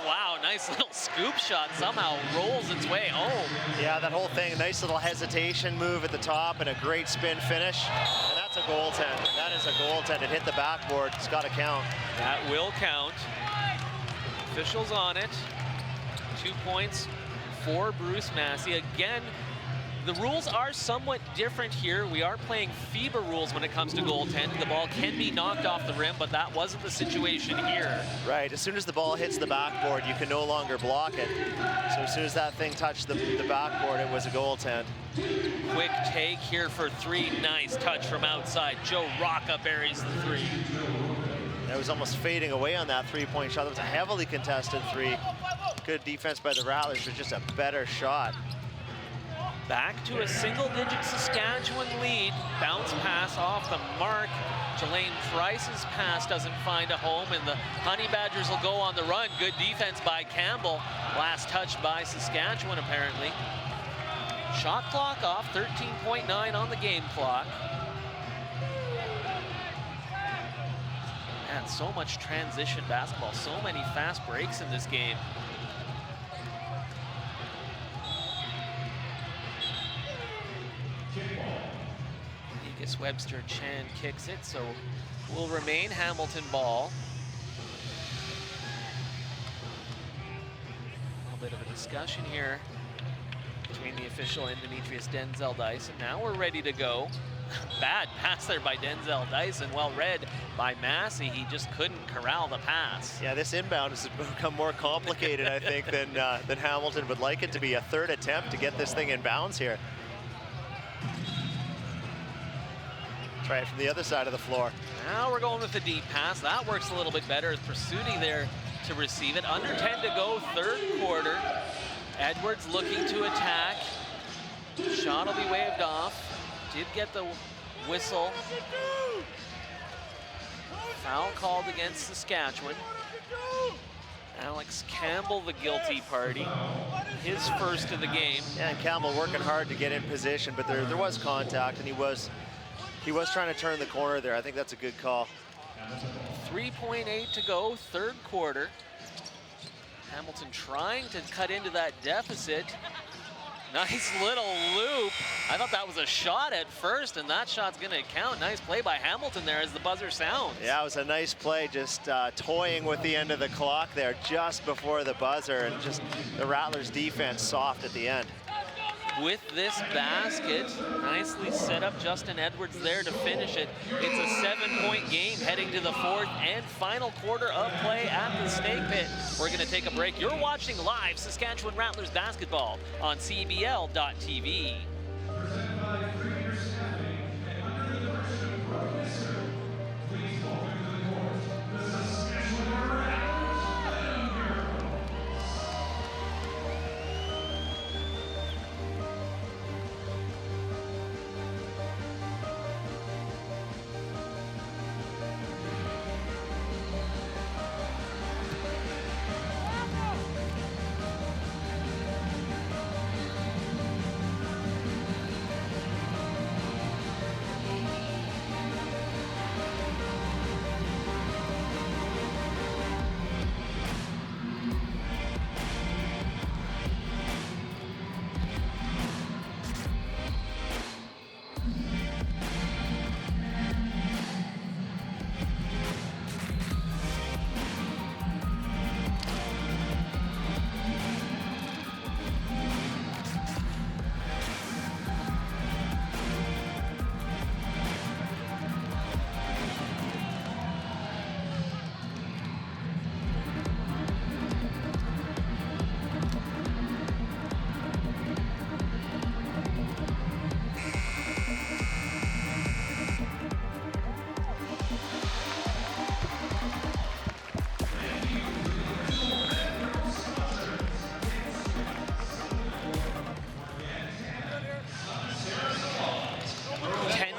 Wow, nice little scoop shot, somehow rolls its way home. Yeah, that whole thing, nice little hesitation move at the top and a great spin finish. And that's a goaltend. That is a goaltend. It hit the backboard. It's got to count. That will count. Officials on it. 2 points for Bruce Massey. Again, The rules are somewhat different here. We are playing FIBA rules when it comes to goaltending. The ball can be knocked off the rim, but that wasn't the situation here. Right, as soon as the ball hits the backboard, you can no longer block it. So as soon as that thing touched the backboard, it was a goaltend. Quick take here for three. Nice touch from outside. Joe Rocca buries the three. That was almost fading away on that three-point shot. That was a heavily contested three. Good defense by the Rattlers, but just a better shot. Back to a single-digit Saskatchewan lead. Bounce pass off the mark. Jelaine Price's pass doesn't find a home, and the Honey Badgers will go on the run. Good defense by Campbell. Last touch by Saskatchewan, apparently. Shot clock off, 13.9 on the game clock. Man, so much transition basketball, so many fast breaks in this game. Webster Chan kicks it, so will remain Hamilton ball. A little bit of a discussion here between the official and Demetrius Denzel Dyson. Now we're ready to go. Bad pass there by Denzel Dyson, well read by Massey. He just couldn't corral the pass. Yeah, this inbound has become more complicated, I think, than Hamilton would like it to be. A third attempt to get this thing in bounds here. Try it from the other side of the floor. Now we're going with the deep pass. That works a little bit better. Pursuti there to receive it. Under 10 to go, third quarter. Edwards looking to attack. Shot will be waved off. Did get the whistle. Foul called against Saskatchewan. Alex Campbell, the guilty party. His first of the game. Yeah, and Campbell working hard to get in position, but there was contact, and he was trying to turn the corner there. I think that's a good call. 3.8 to go, third quarter. Hamilton trying to cut into that deficit. Nice little loop. I thought that was a shot at first, and that shot's gonna count. Nice play by Hamilton there as the buzzer sounds. Yeah, it was a nice play, just toying with the end of the clock there just before the buzzer, and just the Rattlers defense soft at the end. With this basket, nicely set up Justin Edwards there to finish it. It's a 7-point game heading to the fourth and final quarter of play at the Snake Pit. We're gonna take a break. You're watching live Saskatchewan Rattlers basketball on CEBL.tv. Presented by Premier Staffing and under the direction of Brooke Lister, please welcome to the court the Saskatchewan Rattlers.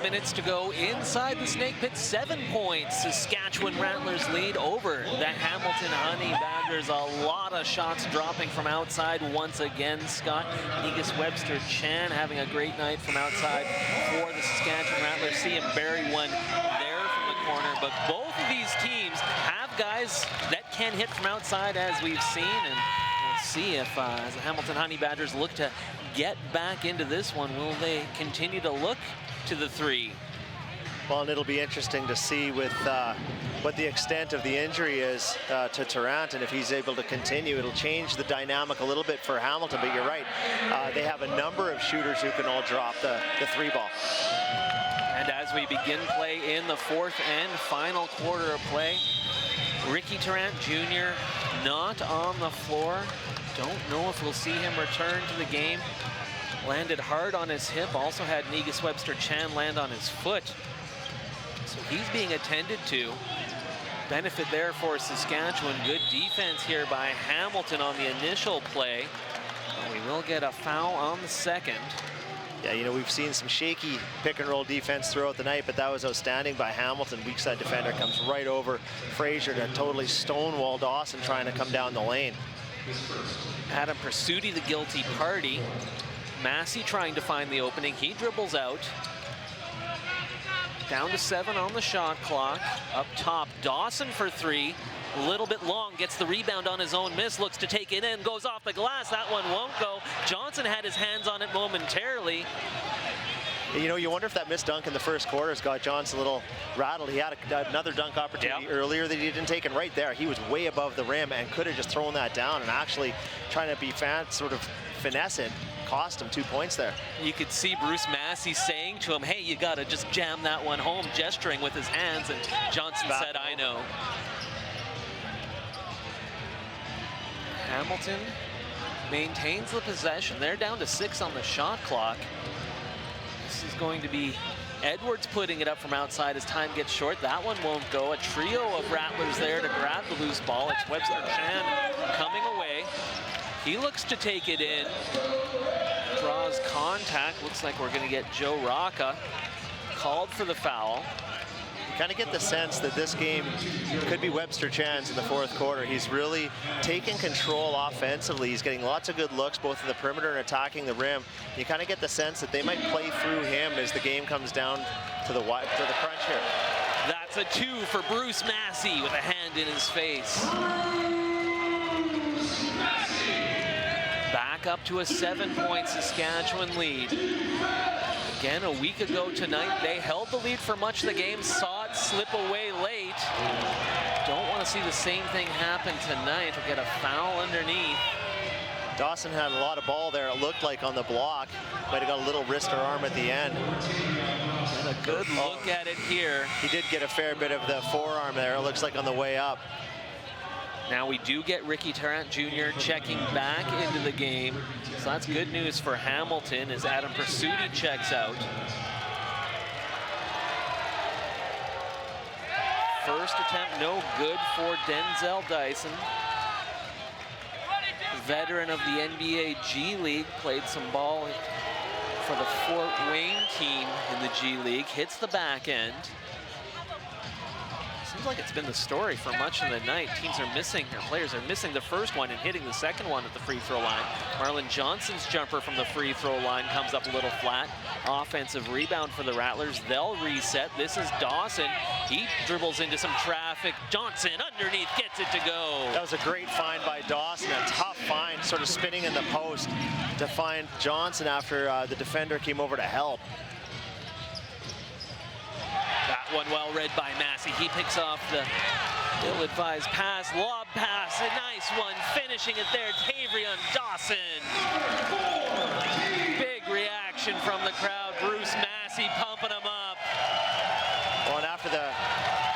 Minutes to go inside the Snake Pit, 7 points. Saskatchewan Rattlers lead over the Hamilton Honey Badgers. A lot of shots dropping from outside once again. Scott Negus Webster Chan having a great night from outside for the Saskatchewan Rattlers. See him bury one there from the corner. But both of these teams have guys that can hit from outside, as we've seen. And we'll see if as the Hamilton Honey Badgers look to get back into this one, will they continue to look to the three? Well, and it'll be interesting to see with what the extent of the injury is to Tarrant, and if he's able to continue, it'll change the dynamic a little bit for Hamilton. But you're right, they have a number of shooters who can all drop the three ball. And as we begin play in the fourth and final quarter of play, Ricky Tarrant Jr. not on the floor. Don't know if we'll see him return to the game. Landed hard on his hip. Also had Negus Webster-Chan land on his foot. So he's being attended to. Benefit there for Saskatchewan. Good defense here by Hamilton on the initial play. And we will get a foul on the second. Yeah, you know, we've seen some shaky pick and roll defense throughout the night, but that was outstanding by Hamilton. Weak side defender comes right over Frazier to totally stonewall Dawson trying to come down the lane. Adam Pursuti, the guilty party. Massey trying to find the opening. He dribbles out. Down to 7 on the shot clock. Up top, Dawson for 3. A little bit long, gets the rebound on his own miss, looks to take it in, goes off the glass. That one won't go. Johnson had his hands on it momentarily. You know, you wonder if that missed dunk in the first quarter has got Johnson a little rattled. He had another dunk opportunity earlier that he didn't take, and right there, he was way above the rim and could have just thrown that down, and actually trying to be sort of finesse it. Cost him 2 points there. You could see Bruce Massey saying to him, hey, you gotta just jam that one home, gesturing with his hands, and Johnson said, I know. Hamilton maintains the possession. They're down to 6 on the shot clock. This is going to be Edwards putting it up from outside as time gets short. That one won't go. A trio of Rattlers there to grab the loose ball. It's Webster-Chan coming away. He looks to take it in. Draws contact. Looks like we're going to get Joe Rocca called for the foul. You kind of get the sense that this game could be Webster-Chan's in the fourth quarter. He's really taking control offensively. He's getting lots of good looks both in the perimeter and attacking the rim. You kind of get the sense that they might play through him as the game comes down to the crunch here. That's a 2 for Bruce Massey with a hand in his face. Back up to a 7-point Saskatchewan lead. Again, a week ago tonight, they held the lead for much of the game, saw it slip away late. Don't want to see the same thing happen tonight. We'll get a foul underneath. Dawson had a lot of ball there, it looked like, on the block. Might have got a little wrist or arm at the end. And a good look at it here. He did get a fair bit of the forearm there, it looks like, on the way up. Now we do get Ricky Tarrant Jr. checking back into the game. So that's good news for Hamilton as Adam Pursuti checks out. First attempt no good for Denzel Dyson. Veteran of the NBA G League, played some ball for the Fort Wayne team in the G League. Hits the back end. Seems like it's been the story for much of the night. Players are missing the first one and hitting the second one at the free throw line. Marlon Johnson's jumper from the free throw line comes up a little flat. Offensive rebound for the Rattlers. They'll reset. This is Dawson. He dribbles into some traffic. Johnson underneath gets it to go. That was a great find by Dawson. A tough find, sort of spinning in the post to find Johnson after the defender came over to help. That one well read by Massey. He picks off the ill-advised pass, lob pass, a nice one, finishing it there, Tavrion Dawson. Big reaction from the crowd, Bruce Massey pumping him up. Well, and after the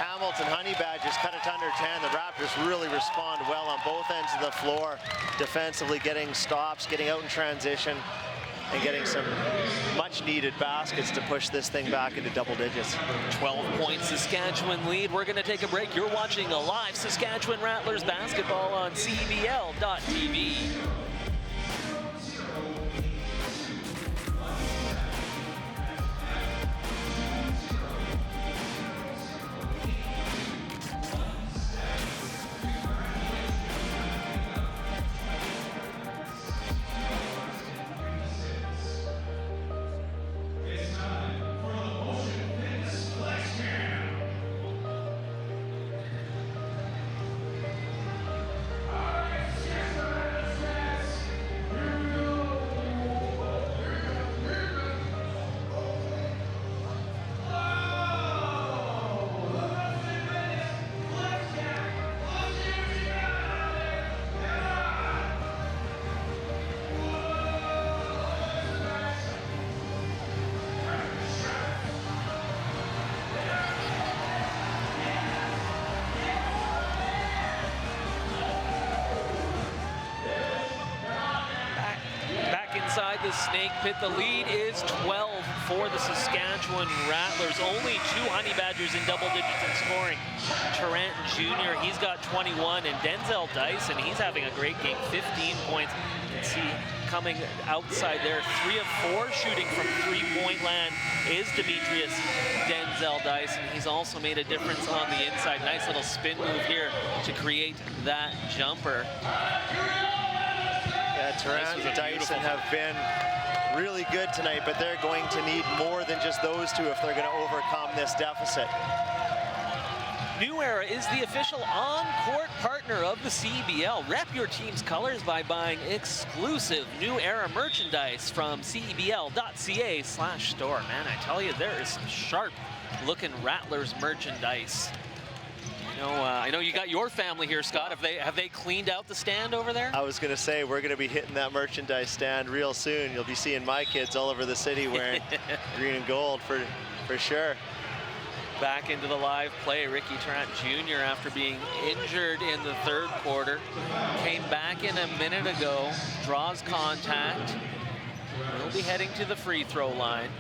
Hamilton Honey Badgers cut it to under 10, the Raptors really respond well on both ends of the floor, defensively getting stops, getting out in transition, and getting some much-needed baskets to push this thing back into double digits. 12-point Saskatchewan lead. We're going to take a break. You're watching a live Saskatchewan Rattlers basketball on CEBL.tv. Snake Pit. The lead is 12 for the Saskatchewan Rattlers. Only 2 Honey Badgers in double digits in scoring. Tarrant Jr., he's got 21, and Denzel Dyson, he's having a great game, 15 points. You can see coming outside there, 3 of 4 shooting from three-point land is Demetrius Denzel Dyson. He's also made a difference on the inside. Nice little spin move here to create that jumper. Yeah, Tarrant and Dyson have been really good tonight, but they're going to need more than just those two if they're going to overcome this deficit. New Era is the official on-court partner of the CEBL. Rep your team's colors by buying exclusive New Era merchandise from CEBL.ca/store. Man, I tell you, there is some sharp-looking Rattlers merchandise. I know you got your family here, Scott. Have they cleaned out the stand over there? I was going to say, we're going to be hitting that merchandise stand real soon. You'll be seeing my kids all over the city wearing green and gold for sure. Back into the live play, Ricky Tarrant Jr., after being injured in the third quarter, came back in a minute ago, draws contact. He'll be heading to the free throw line.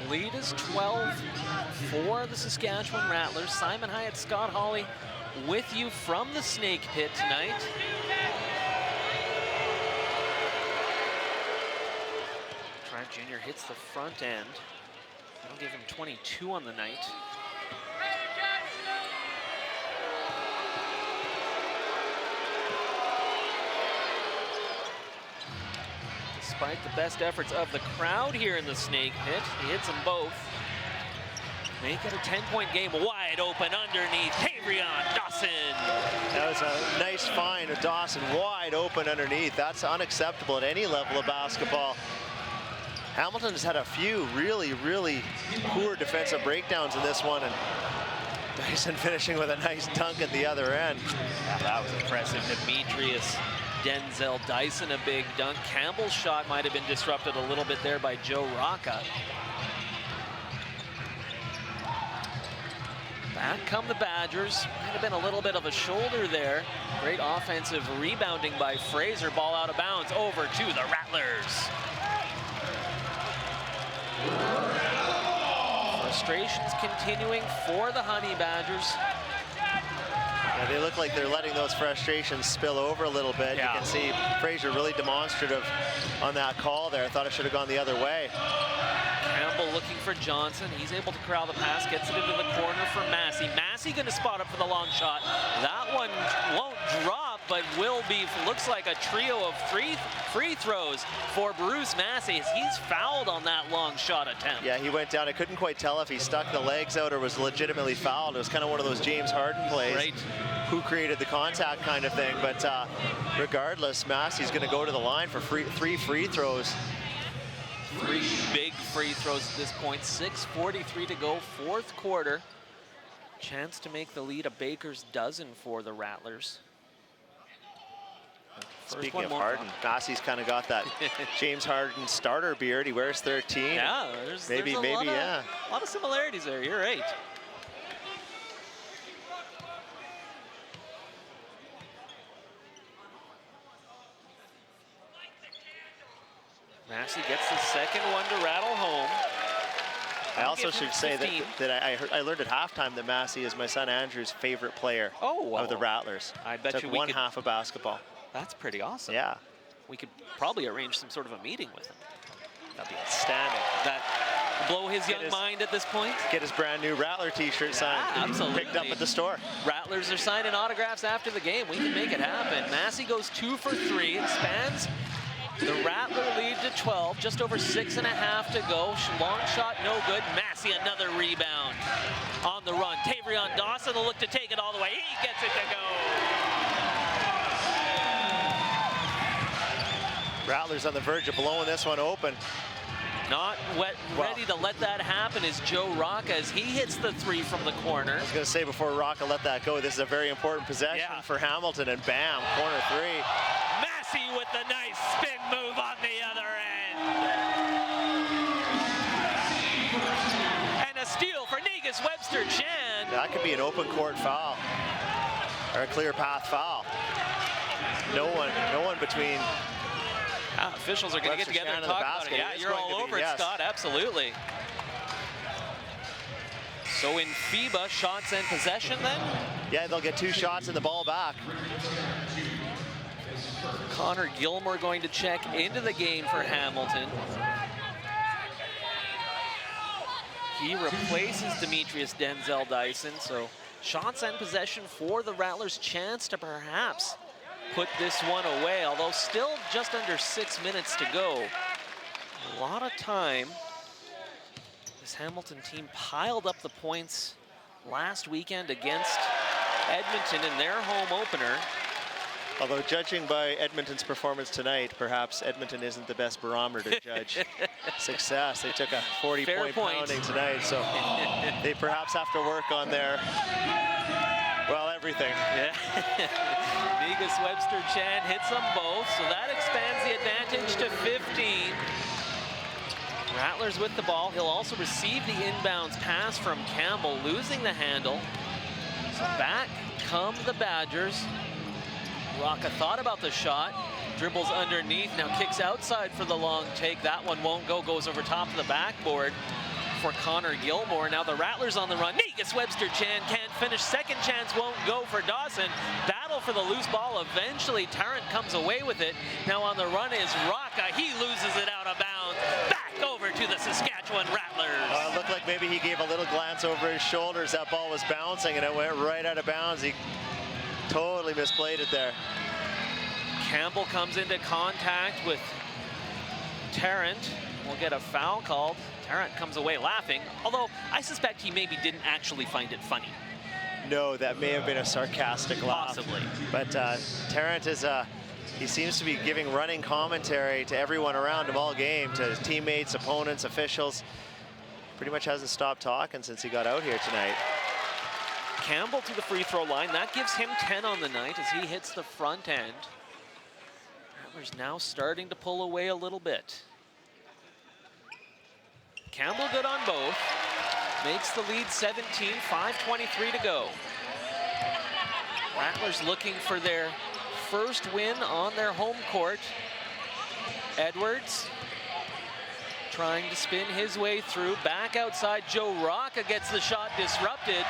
Lead is 12 for the Saskatchewan Rattlers. Simon Hyatt, Scott Hawley with you from the Snake Pit tonight. Tarrant Jr. hits the front end. That'll give him 22 on the night. Despite the best efforts of the crowd here in the Snake Pit, he hits them both. Make it a 10-point game, wide open underneath, Tavrion Dawson. That was a nice find of Dawson, wide open underneath. That's unacceptable at any level of basketball. Hamilton's had a few really, really poor defensive breakdowns in this one, and Dyson finishing with a nice dunk at the other end. Yeah, that was impressive. Demetrius Denzel Dyson, a big dunk. Campbell's shot might have been disrupted a little bit there by Joe Rocca. Back come the Badgers. Might have been a little bit of a shoulder there. Great offensive rebounding by Fraser. Ball out of bounds over to the Rattlers. Frustrations continuing for the Honey Badgers. Yeah, they look like they're letting those frustrations spill over a little bit. Yeah. You can see Fraser really demonstrative on that call there. I thought it should have gone the other way. Campbell looking for Johnson. He's able to corral the pass, gets it into the corner for Massey. Massey going to spot up for the long shot. That one won't drop, but will be, looks like a trio of free throws for Bruce Massey as he's fouled on that long shot attempt. Yeah, he went down. I couldn't quite tell if he stuck the legs out or was legitimately fouled. It was kind of one of those James Harden plays. Right. Who created the contact kind of thing. But regardless, Massey's going to go to the line for 3 free throws. 3 big free throws at this point. 6:43 to go, fourth quarter. Chance to make the lead a baker's dozen for the Rattlers. Speaking of Harden, Massey's kind of got that James Harden starter beard. He wears 13. Yeah, there's a lot of similarities there. You're right. Massey gets the second one to rattle home. I also should say that I learned at halftime that Massey is my son Andrew's favorite player of the Rattlers. I bet Took you one half of basketball. That's pretty awesome. Yeah. We could probably arrange some sort of a meeting with him. That'd be outstanding. That blow his young mind at this point. Get his brand new Rattler t-shirt signed. Absolutely. Picked up at the store. Rattlers are signing autographs after the game. We can make it happen. Massey goes 2 for 3, expands the Rattler lead to 12, just over 6.5 to go. Long shot, no good. Massey, another rebound on the run. Tavrion Dawson will look to take it all the way. He gets it to go. Rattlers on the verge of blowing this one open. Not ready to let that happen is Joe Rocca as he hits the 3 from the corner. I was going to say before Rocca let that go, this is a very important possession for Hamilton, and bam, corner 3. Massey with the nice spin move on the other end. And a steal for Negus Webster-Chan. That could be an open court foul, or a clear path foul. no one between. Officials are going to get Webster together Chan and in the talk about basket. it. Yeah, It is you're going all to be, over it, yes. Scott. Absolutely. So in FIBA, shots and possession then? Yeah, they'll get 2 shots and the ball back. Connor Gilmore going to check into the game for Hamilton. He replaces Demetrius Denzel Dyson, so shots and possession for the Rattlers, chance to perhaps put this one away, although still just under 6 minutes to go. A lot of time. This Hamilton team piled up the points last weekend against Edmonton in their home opener. Although judging by Edmonton's performance tonight, perhaps Edmonton isn't the best barometer to judge success. They took a 40-point pounding tonight, so they perhaps have to work on their, well, everything. Yeah. Negus Webster Chan hits them both, so that expands the advantage to 15. Rattlers with the ball. He'll also receive the inbounds pass from Campbell, losing the handle. So back come the Badgers. Rocca thought about the shot, dribbles underneath, now kicks outside for the long take. That one won't go, goes over top of the backboard for Connor Gilmore. Now the Rattlers on the run. Negus Webster Chan can't finish. Second chance won't go for Dawson. Battle for the loose ball. Eventually Tarrant comes away with it. Now on the run is Rocca. He loses it out of bounds. Back over to the Saskatchewan Rattlers. It looked like maybe he gave a little glance over his shoulders. That ball was bouncing and it went right out of bounds. He totally misplayed it there. Campbell comes into contact with Tarrant. We'll get a foul called. Tarrant comes away laughing, although I suspect he maybe didn't actually find it funny. No, that may have been a sarcastic laugh. Possibly. But Tarrant is, he seems to be giving running commentary to everyone around him all game, to his teammates, opponents, officials. Pretty much hasn't stopped talking since he got out here tonight. Campbell to the free throw line. That gives him 10 on the night as he hits the front end. Rattlers now starting to pull away a little bit. Campbell good on both. Makes the lead 17, 5:23 to go. Rattlers looking for their first win on their home court. Edwards trying to spin his way through. Back outside, Joe Rocca gets the shot disrupted.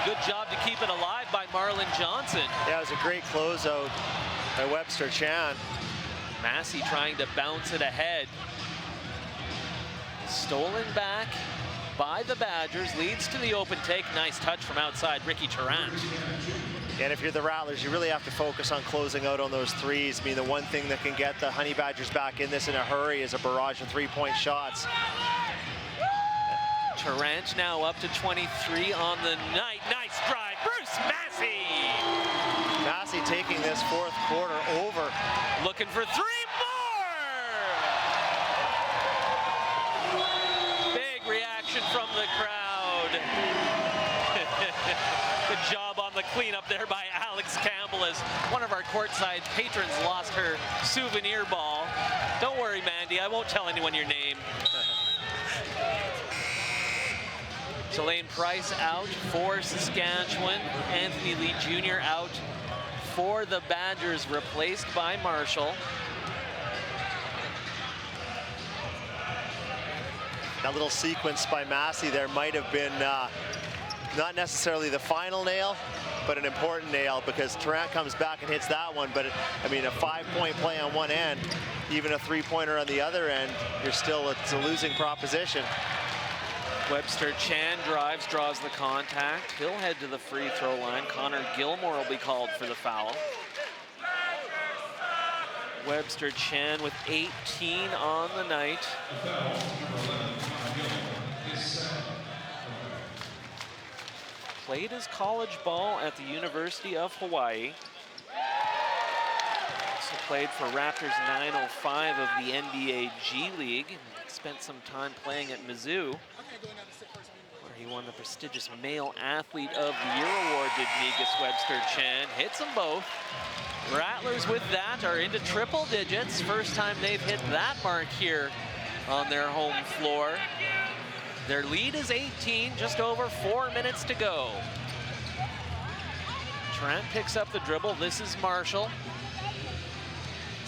Good job to keep it alive by Marlon Johnson. Yeah, it was a great closeout by Webster Chan. Massey trying to bounce it ahead. Stolen back by the Badgers, leads to the open take. Nice touch from outside Ricky Tarrant. And if you're the Rattlers, you really have to focus on closing out on those threes. I mean, the one thing that can get the Honey Badgers back in this in a hurry is a barrage of three-point shots. Tarrant now up to 23 on the night. Nice drive, Bruce Massey. Massey taking this fourth quarter over. Looking for three more! Big reaction from the crowd. Good job on the cleanup there by Alex Campbell as one of our courtside patrons lost her souvenir ball. Don't worry, Mandy, I won't tell anyone your name. Delane Price out for Saskatchewan. Anthony Lee Jr. out for the Badgers, replaced by Marshall. That little sequence by Massey there might have been not necessarily the final nail, but an important nail, because Tarrant comes back and hits that one. But I mean, a 5-point play on one end, even a three-pointer on the other end, it's a losing proposition. Webster Chan drives, draws the contact. He'll head to the free throw line. Connor Gilmore will be called for the foul. Webster Chan with 18 on the night. Played his college ball at the University of Hawaii. Also played for Raptors 905 of the NBA G League. Spent some time playing at Mizzou, where he won the prestigious Male Athlete of the Year award, did Negus Webster Chan. Hits them both. Rattlers with that are into triple digits. First time they've hit that mark here on their home floor. Their lead is 18, just over 4 minutes to go. Trent picks up the dribble. This is Marshall.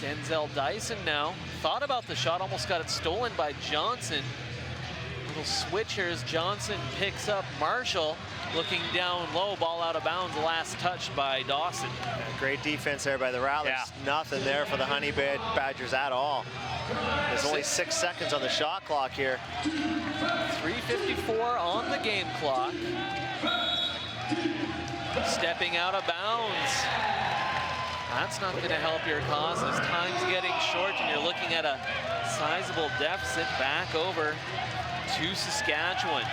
Denzel Dyson now thought about the shot, almost got it stolen by Johnson. Little switch here as Johnson picks up Marshall, looking down low, ball out of bounds, last touched by Dawson. Yeah, great defense there by the Rattlers. Yeah. Nothing there for the Honey Badgers at all. There's only 6 seconds on the shot clock here. 3:54 on the game clock. Stepping out of bounds. That's not going to help your cause as time's getting short and you're looking at a sizable deficit back over to Saskatchewan.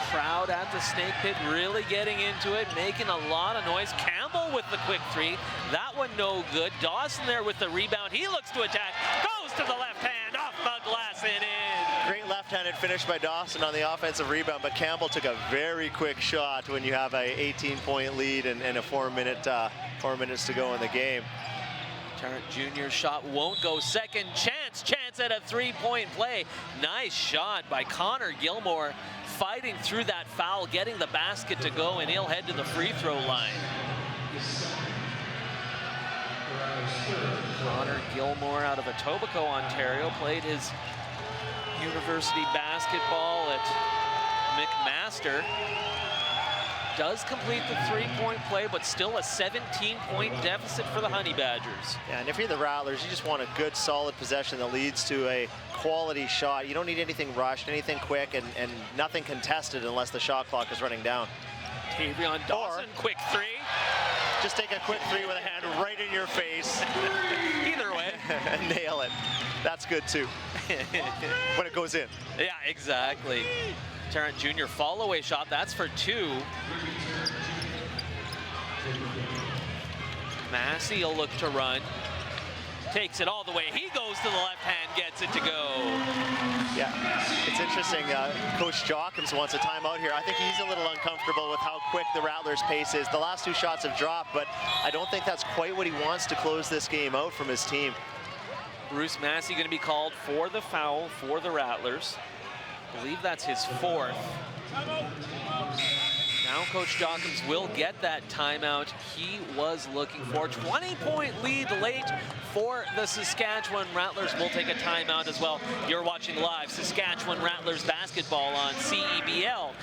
Crowd at the Snake Pit really getting into it, making a lot of noise. Campbell with the quick three. That one no good. Dawson there with the rebound. He looks to attack. Goes to the left hand, off the glass and in. Great left-handed finish by Dawson on the offensive rebound, but Campbell took a very quick shot when you have a 18-point lead and a 4 minutes to go in the game. Tarrant Jr.'s shot won't go. Second chance at a three-point play. Nice shot by Connor Gilmore, fighting through that foul, getting the basket to go, and he'll head to the free throw line. Connor Gilmore out of Etobicoke, Ontario, played his university basketball at McMaster. Does complete the three-point play, but still a 17-point deficit for the Honey Badgers. Yeah, and if you're the Rattlers, you just want a good, solid possession that leads to a quality shot. You don't need anything rushed, anything quick, and nothing contested unless the shot clock is running down. Tavion Dawson, quick three. Just take a quick three with a hand right in your face. Either way. And nail it. That's good too. When it goes in. Yeah, exactly. Tarrant Jr. fall-away shot, that's for two. Massey will look to run. Takes it all the way. He goes to the left hand, gets it to go. Yeah, it's interesting. Coach Jockums wants a timeout here. I think he's a little uncomfortable with how quick the Rattlers' pace is. The last two shots have dropped, but I don't think that's quite what he wants to close this game out from his team. Bruce Massey going to be called for the foul for the Rattlers. I believe that's his fourth. Now Coach Jockums will get that timeout he was looking for. 20-point lead late for the Saskatchewan Rattlers. We'll take a timeout as well. You're watching live Saskatchewan Rattlers basketball on CEBL.TV.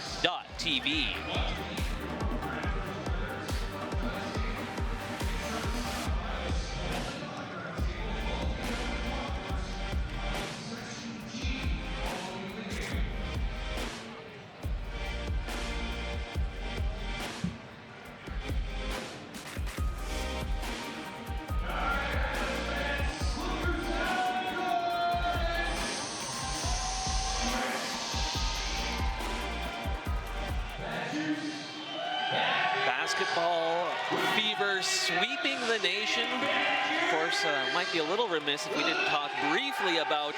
Basketball fever sweeping the nation. Of course, might be a little remiss if we didn't talk briefly about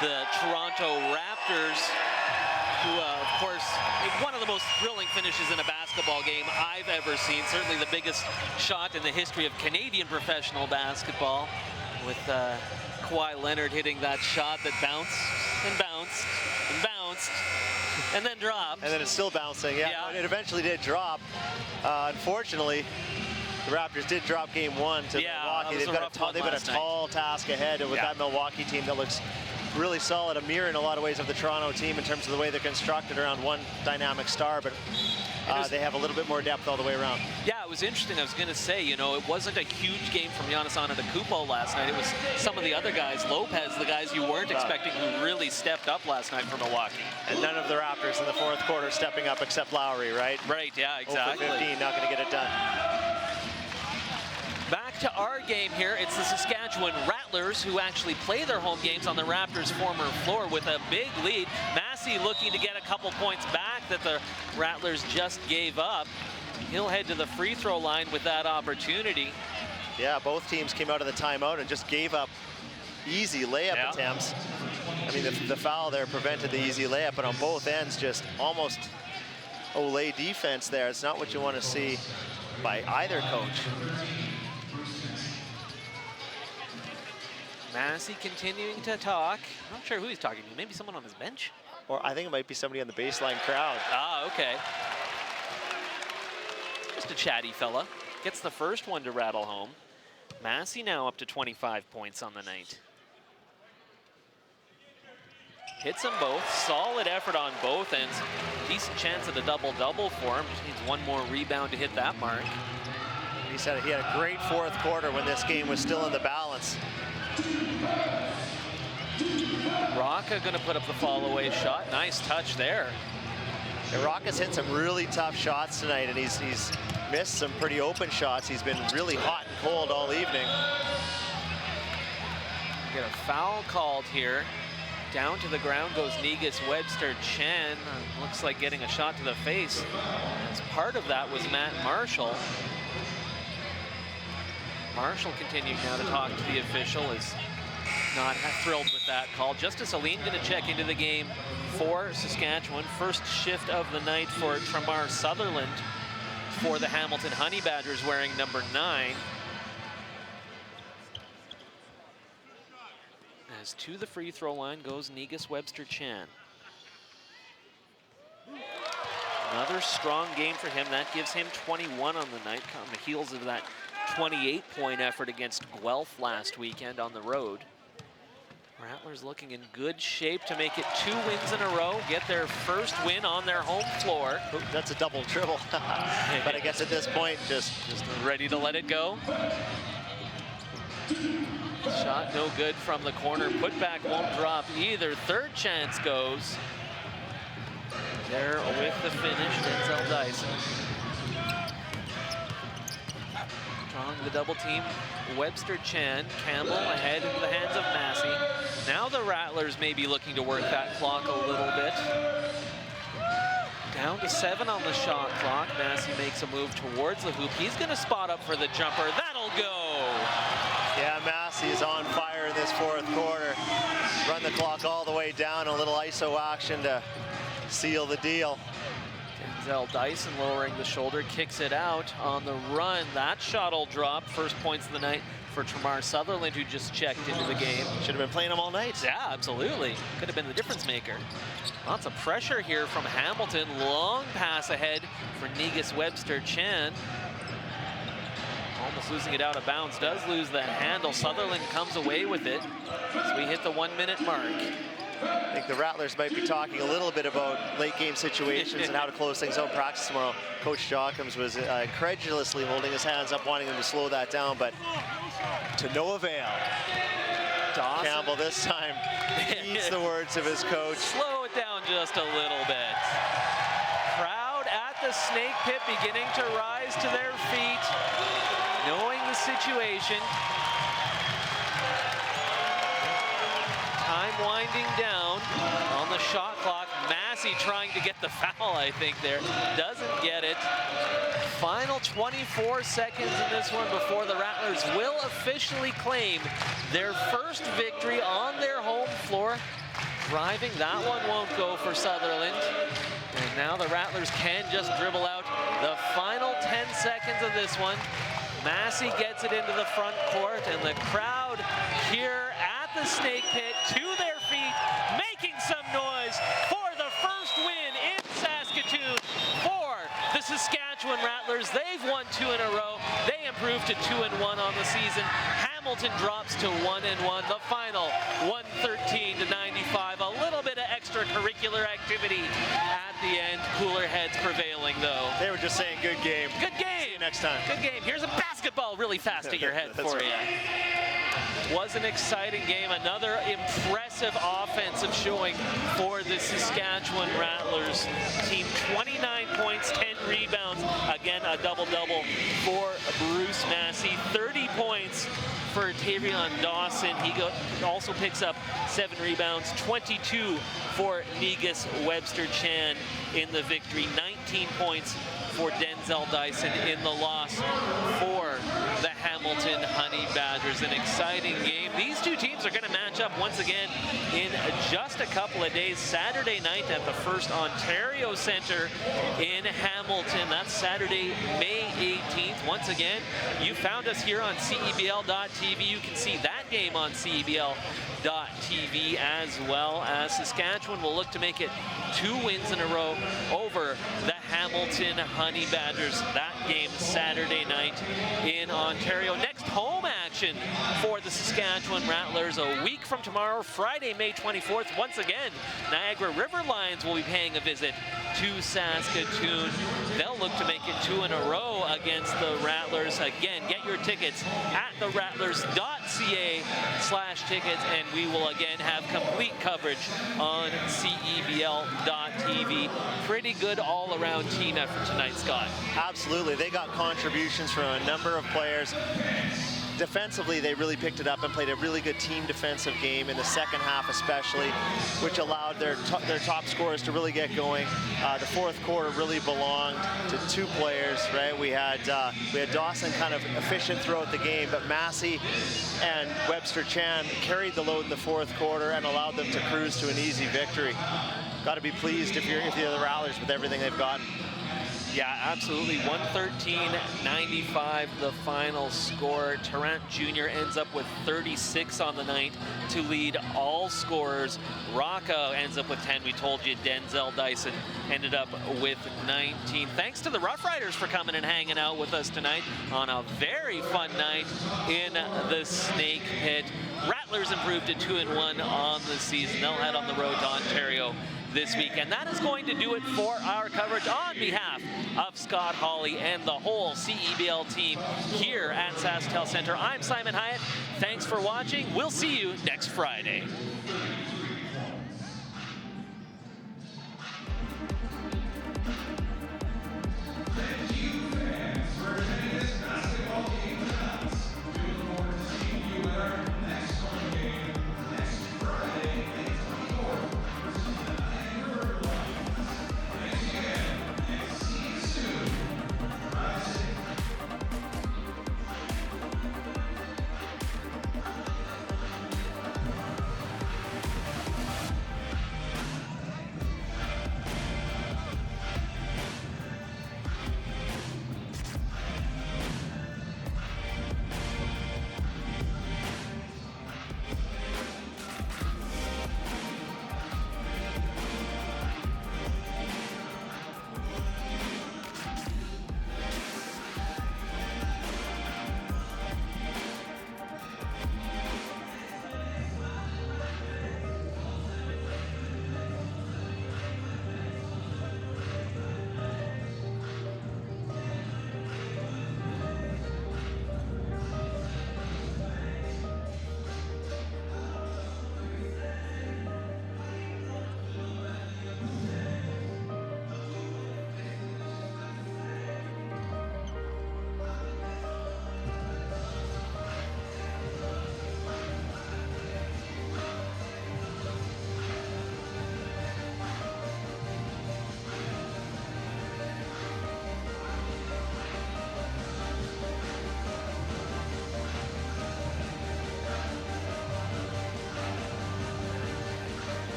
the Toronto Raptors, who, of course, one of the most thrilling finishes in a basketball game I've ever seen. Certainly the biggest shot in the history of Canadian professional basketball, with Kawhi Leonard hitting that shot that bounced and bounced and bounced and then dropped. And then it's still bouncing, yeah. It eventually did drop. Unfortunately, the Raptors did drop game one to Milwaukee. They've got a tall task ahead with that Milwaukee team that looks really solid, a mirror in a lot of ways of the Toronto team in terms of the way they're constructed around one dynamic star, but they have a little bit more depth all the way around. Yeah, it was interesting. I was going to say, you know, it wasn't a huge game from Giannis Antetokounmpo last night. It was some of the other guys, Lopez, the guys you weren't expecting, who really stepped up last night for Milwaukee. And none of the Raptors in the fourth quarter stepping up except Lowry, right? Right, yeah, exactly. 0 for 15, not going to get it done. Back to our game here. It's the Saskatchewan Rattlers who actually play their home games on the Raptors' former floor with a big lead. Massey looking to get a couple points back that the Rattlers just gave up. He'll head to the free throw line with that opportunity. Yeah, both teams came out of the timeout and just gave up easy layup attempts. I mean, the foul there prevented the easy layup, but on both ends, just almost Olay defense there. It's not what you want to see by either coach. Massey continuing to talk. I'm not sure who he's talking to. Maybe someone on his bench? Or I think it might be somebody on the baseline crowd. Ah, okay. Just a chatty fella. Gets the first one to rattle home. Massey now up to 25 points on the night. Hits them both. Solid effort on both ends. Decent chance at a double-double for him. Just needs one more rebound to hit that mark. He said he had a great fourth quarter when this game was still in the balance. Rocca going to put up the fall-away shot. Nice touch there. Yeah, Rocca's hit some really tough shots tonight, and he's missed some pretty open shots. He's been really hot and cold all evening. Get a foul called here. Down to the ground goes Negus Webster Chan. Looks like getting a shot to the face. As part of that was Matt Marshall. Marshall continuing now to talk to the official, is not thrilled with that call. Justice Aline going to check into the game for Saskatchewan. First shift of the night for Tramar Sutherland for the Hamilton Honey Badgers, wearing number 9. As to the free throw line goes Negus Webster Chan. Another strong game for him. That gives him 21 on the night, on the heels of that 28-point effort against Guelph last weekend on the road. Rattlers looking in good shape to make it 2 wins in a row, get their first win on their home floor. Ooh, that's a double dribble. But I guess at this point, just ready to let it go. Shot no good from the corner. Putback won't drop either. Third chance goes. There with the finish, Denzel Dyson. Strong the double team. Webster Chan, Campbell ahead into the hands of Massey. Now the Rattlers may be looking to work that clock a little bit. Down to 7 on the shot clock. Massey makes a move towards the hoop. He's going to spot up for the jumper. That'll go. Yeah, Massey is on fire in this fourth quarter. Run the clock all the way down. A little ISO action to seal the deal. Denzel Dyson lowering the shoulder, kicks it out on the run. That shot will drop. First points of the night for Tramar Sutherland, who just checked into the game. Should have been playing him all night. Yeah, absolutely. Could have been the difference maker. Lots of pressure here from Hamilton. Long pass ahead for Negus Webster Chan. Almost losing it out of bounds. Does lose that handle. Sutherland comes away with it as we hit the 1-minute mark. I think the Rattlers might be talking a little bit about late game situations and how to close things out in practice tomorrow. Coach Jockums was incredulously holding his hands up, wanting them to slow that down, but to no avail. Dawson. Campbell this time heeds the words of his coach. Slow it down just a little bit. Crowd at the Snake Pit beginning to rise to their feet, knowing the situation. Time winding down on the shot clock. Massey trying to get the foul, I think, there. Doesn't get it. Final 24 seconds in this one before the Rattlers will officially claim their first victory on their home floor. Driving, that one won't go for Sutherland. And now the Rattlers can just dribble out the final 10 seconds of this one. Massey gets it into the front court, and the crowd here at the Snake Pit to their feet, making some noise for the first win in Saskatoon for the Saskatchewan Rattlers. They've won 2 in a row. They improved to 2-1 on the season. Hamilton drops to 1-1. The final 113-95. A little bit of extracurricular activity at the end. Cooler heads prevailing, though. They were just saying, good game. Good game. See you next time. Good game. Here's a basketball really fast at your head for right. you. Was an exciting game. Another impressive offensive showing for the Saskatchewan Rattlers team. 29 points, 10 rebounds. Again, a double-double for Bruce Massey. 30 points for Tavion Dawson. He also picks up 7 rebounds. 22 for Negus Webster Chan in the victory. 19 points for Denzel Dyson in the loss for the Hamilton Honey Badgers. An exciting game. These two teams are going to match up once again in just a couple of days. Saturday night at the First Ontario Centre in Hamilton. That's Saturday, May 18th. Once again, you found us here on CEBL.TV. You can see that game on CEBL.TV as well. As Saskatchewan will look to make it 2 wins in a row over the Hamilton Honey Badgers. That game Saturday night in Ontario. Next home action for the Saskatchewan Rattlers a week from tomorrow, Friday, May 24th. Once again, Niagara River Lions will be paying a visit to Saskatoon. They'll look to make it 2 in a row against the Rattlers. Again, get your tickets at therattlers.ca/tickets, and we will again have complete coverage on CEBL.tv. Pretty good all-around team effort tonight, Scott. Absolutely. They got contributions from a number of players. Defensively, they really picked it up and played a really good team defensive game in the second half especially, which allowed their top scorers to really get going. The fourth quarter really belonged to 2 players, right? We had Dawson kind of efficient throughout the game, but Massey and Webster Chan carried the load in the fourth quarter and allowed them to cruise to an easy victory. Got to be pleased if you're the Rattlers with everything they've gotten. Yeah, absolutely. 113-95 the final score. Tarrant Jr. ends up with 36 on the night to lead all scorers. Rocco ends up with 10. We told you Denzel Dyson ended up with 19. Thanks to the Rough Riders for coming and hanging out with us tonight on a very fun night in the Snake Pit. Rattlers improved to 2-1 on the season. They'll head on the road to Ontario this week. And that is going to do it for our coverage on behalf of Scott Hawley and the whole CEBL team here at SaskTel Center. I'm Simon Hyatt. Thanks for watching. We'll see you next Friday.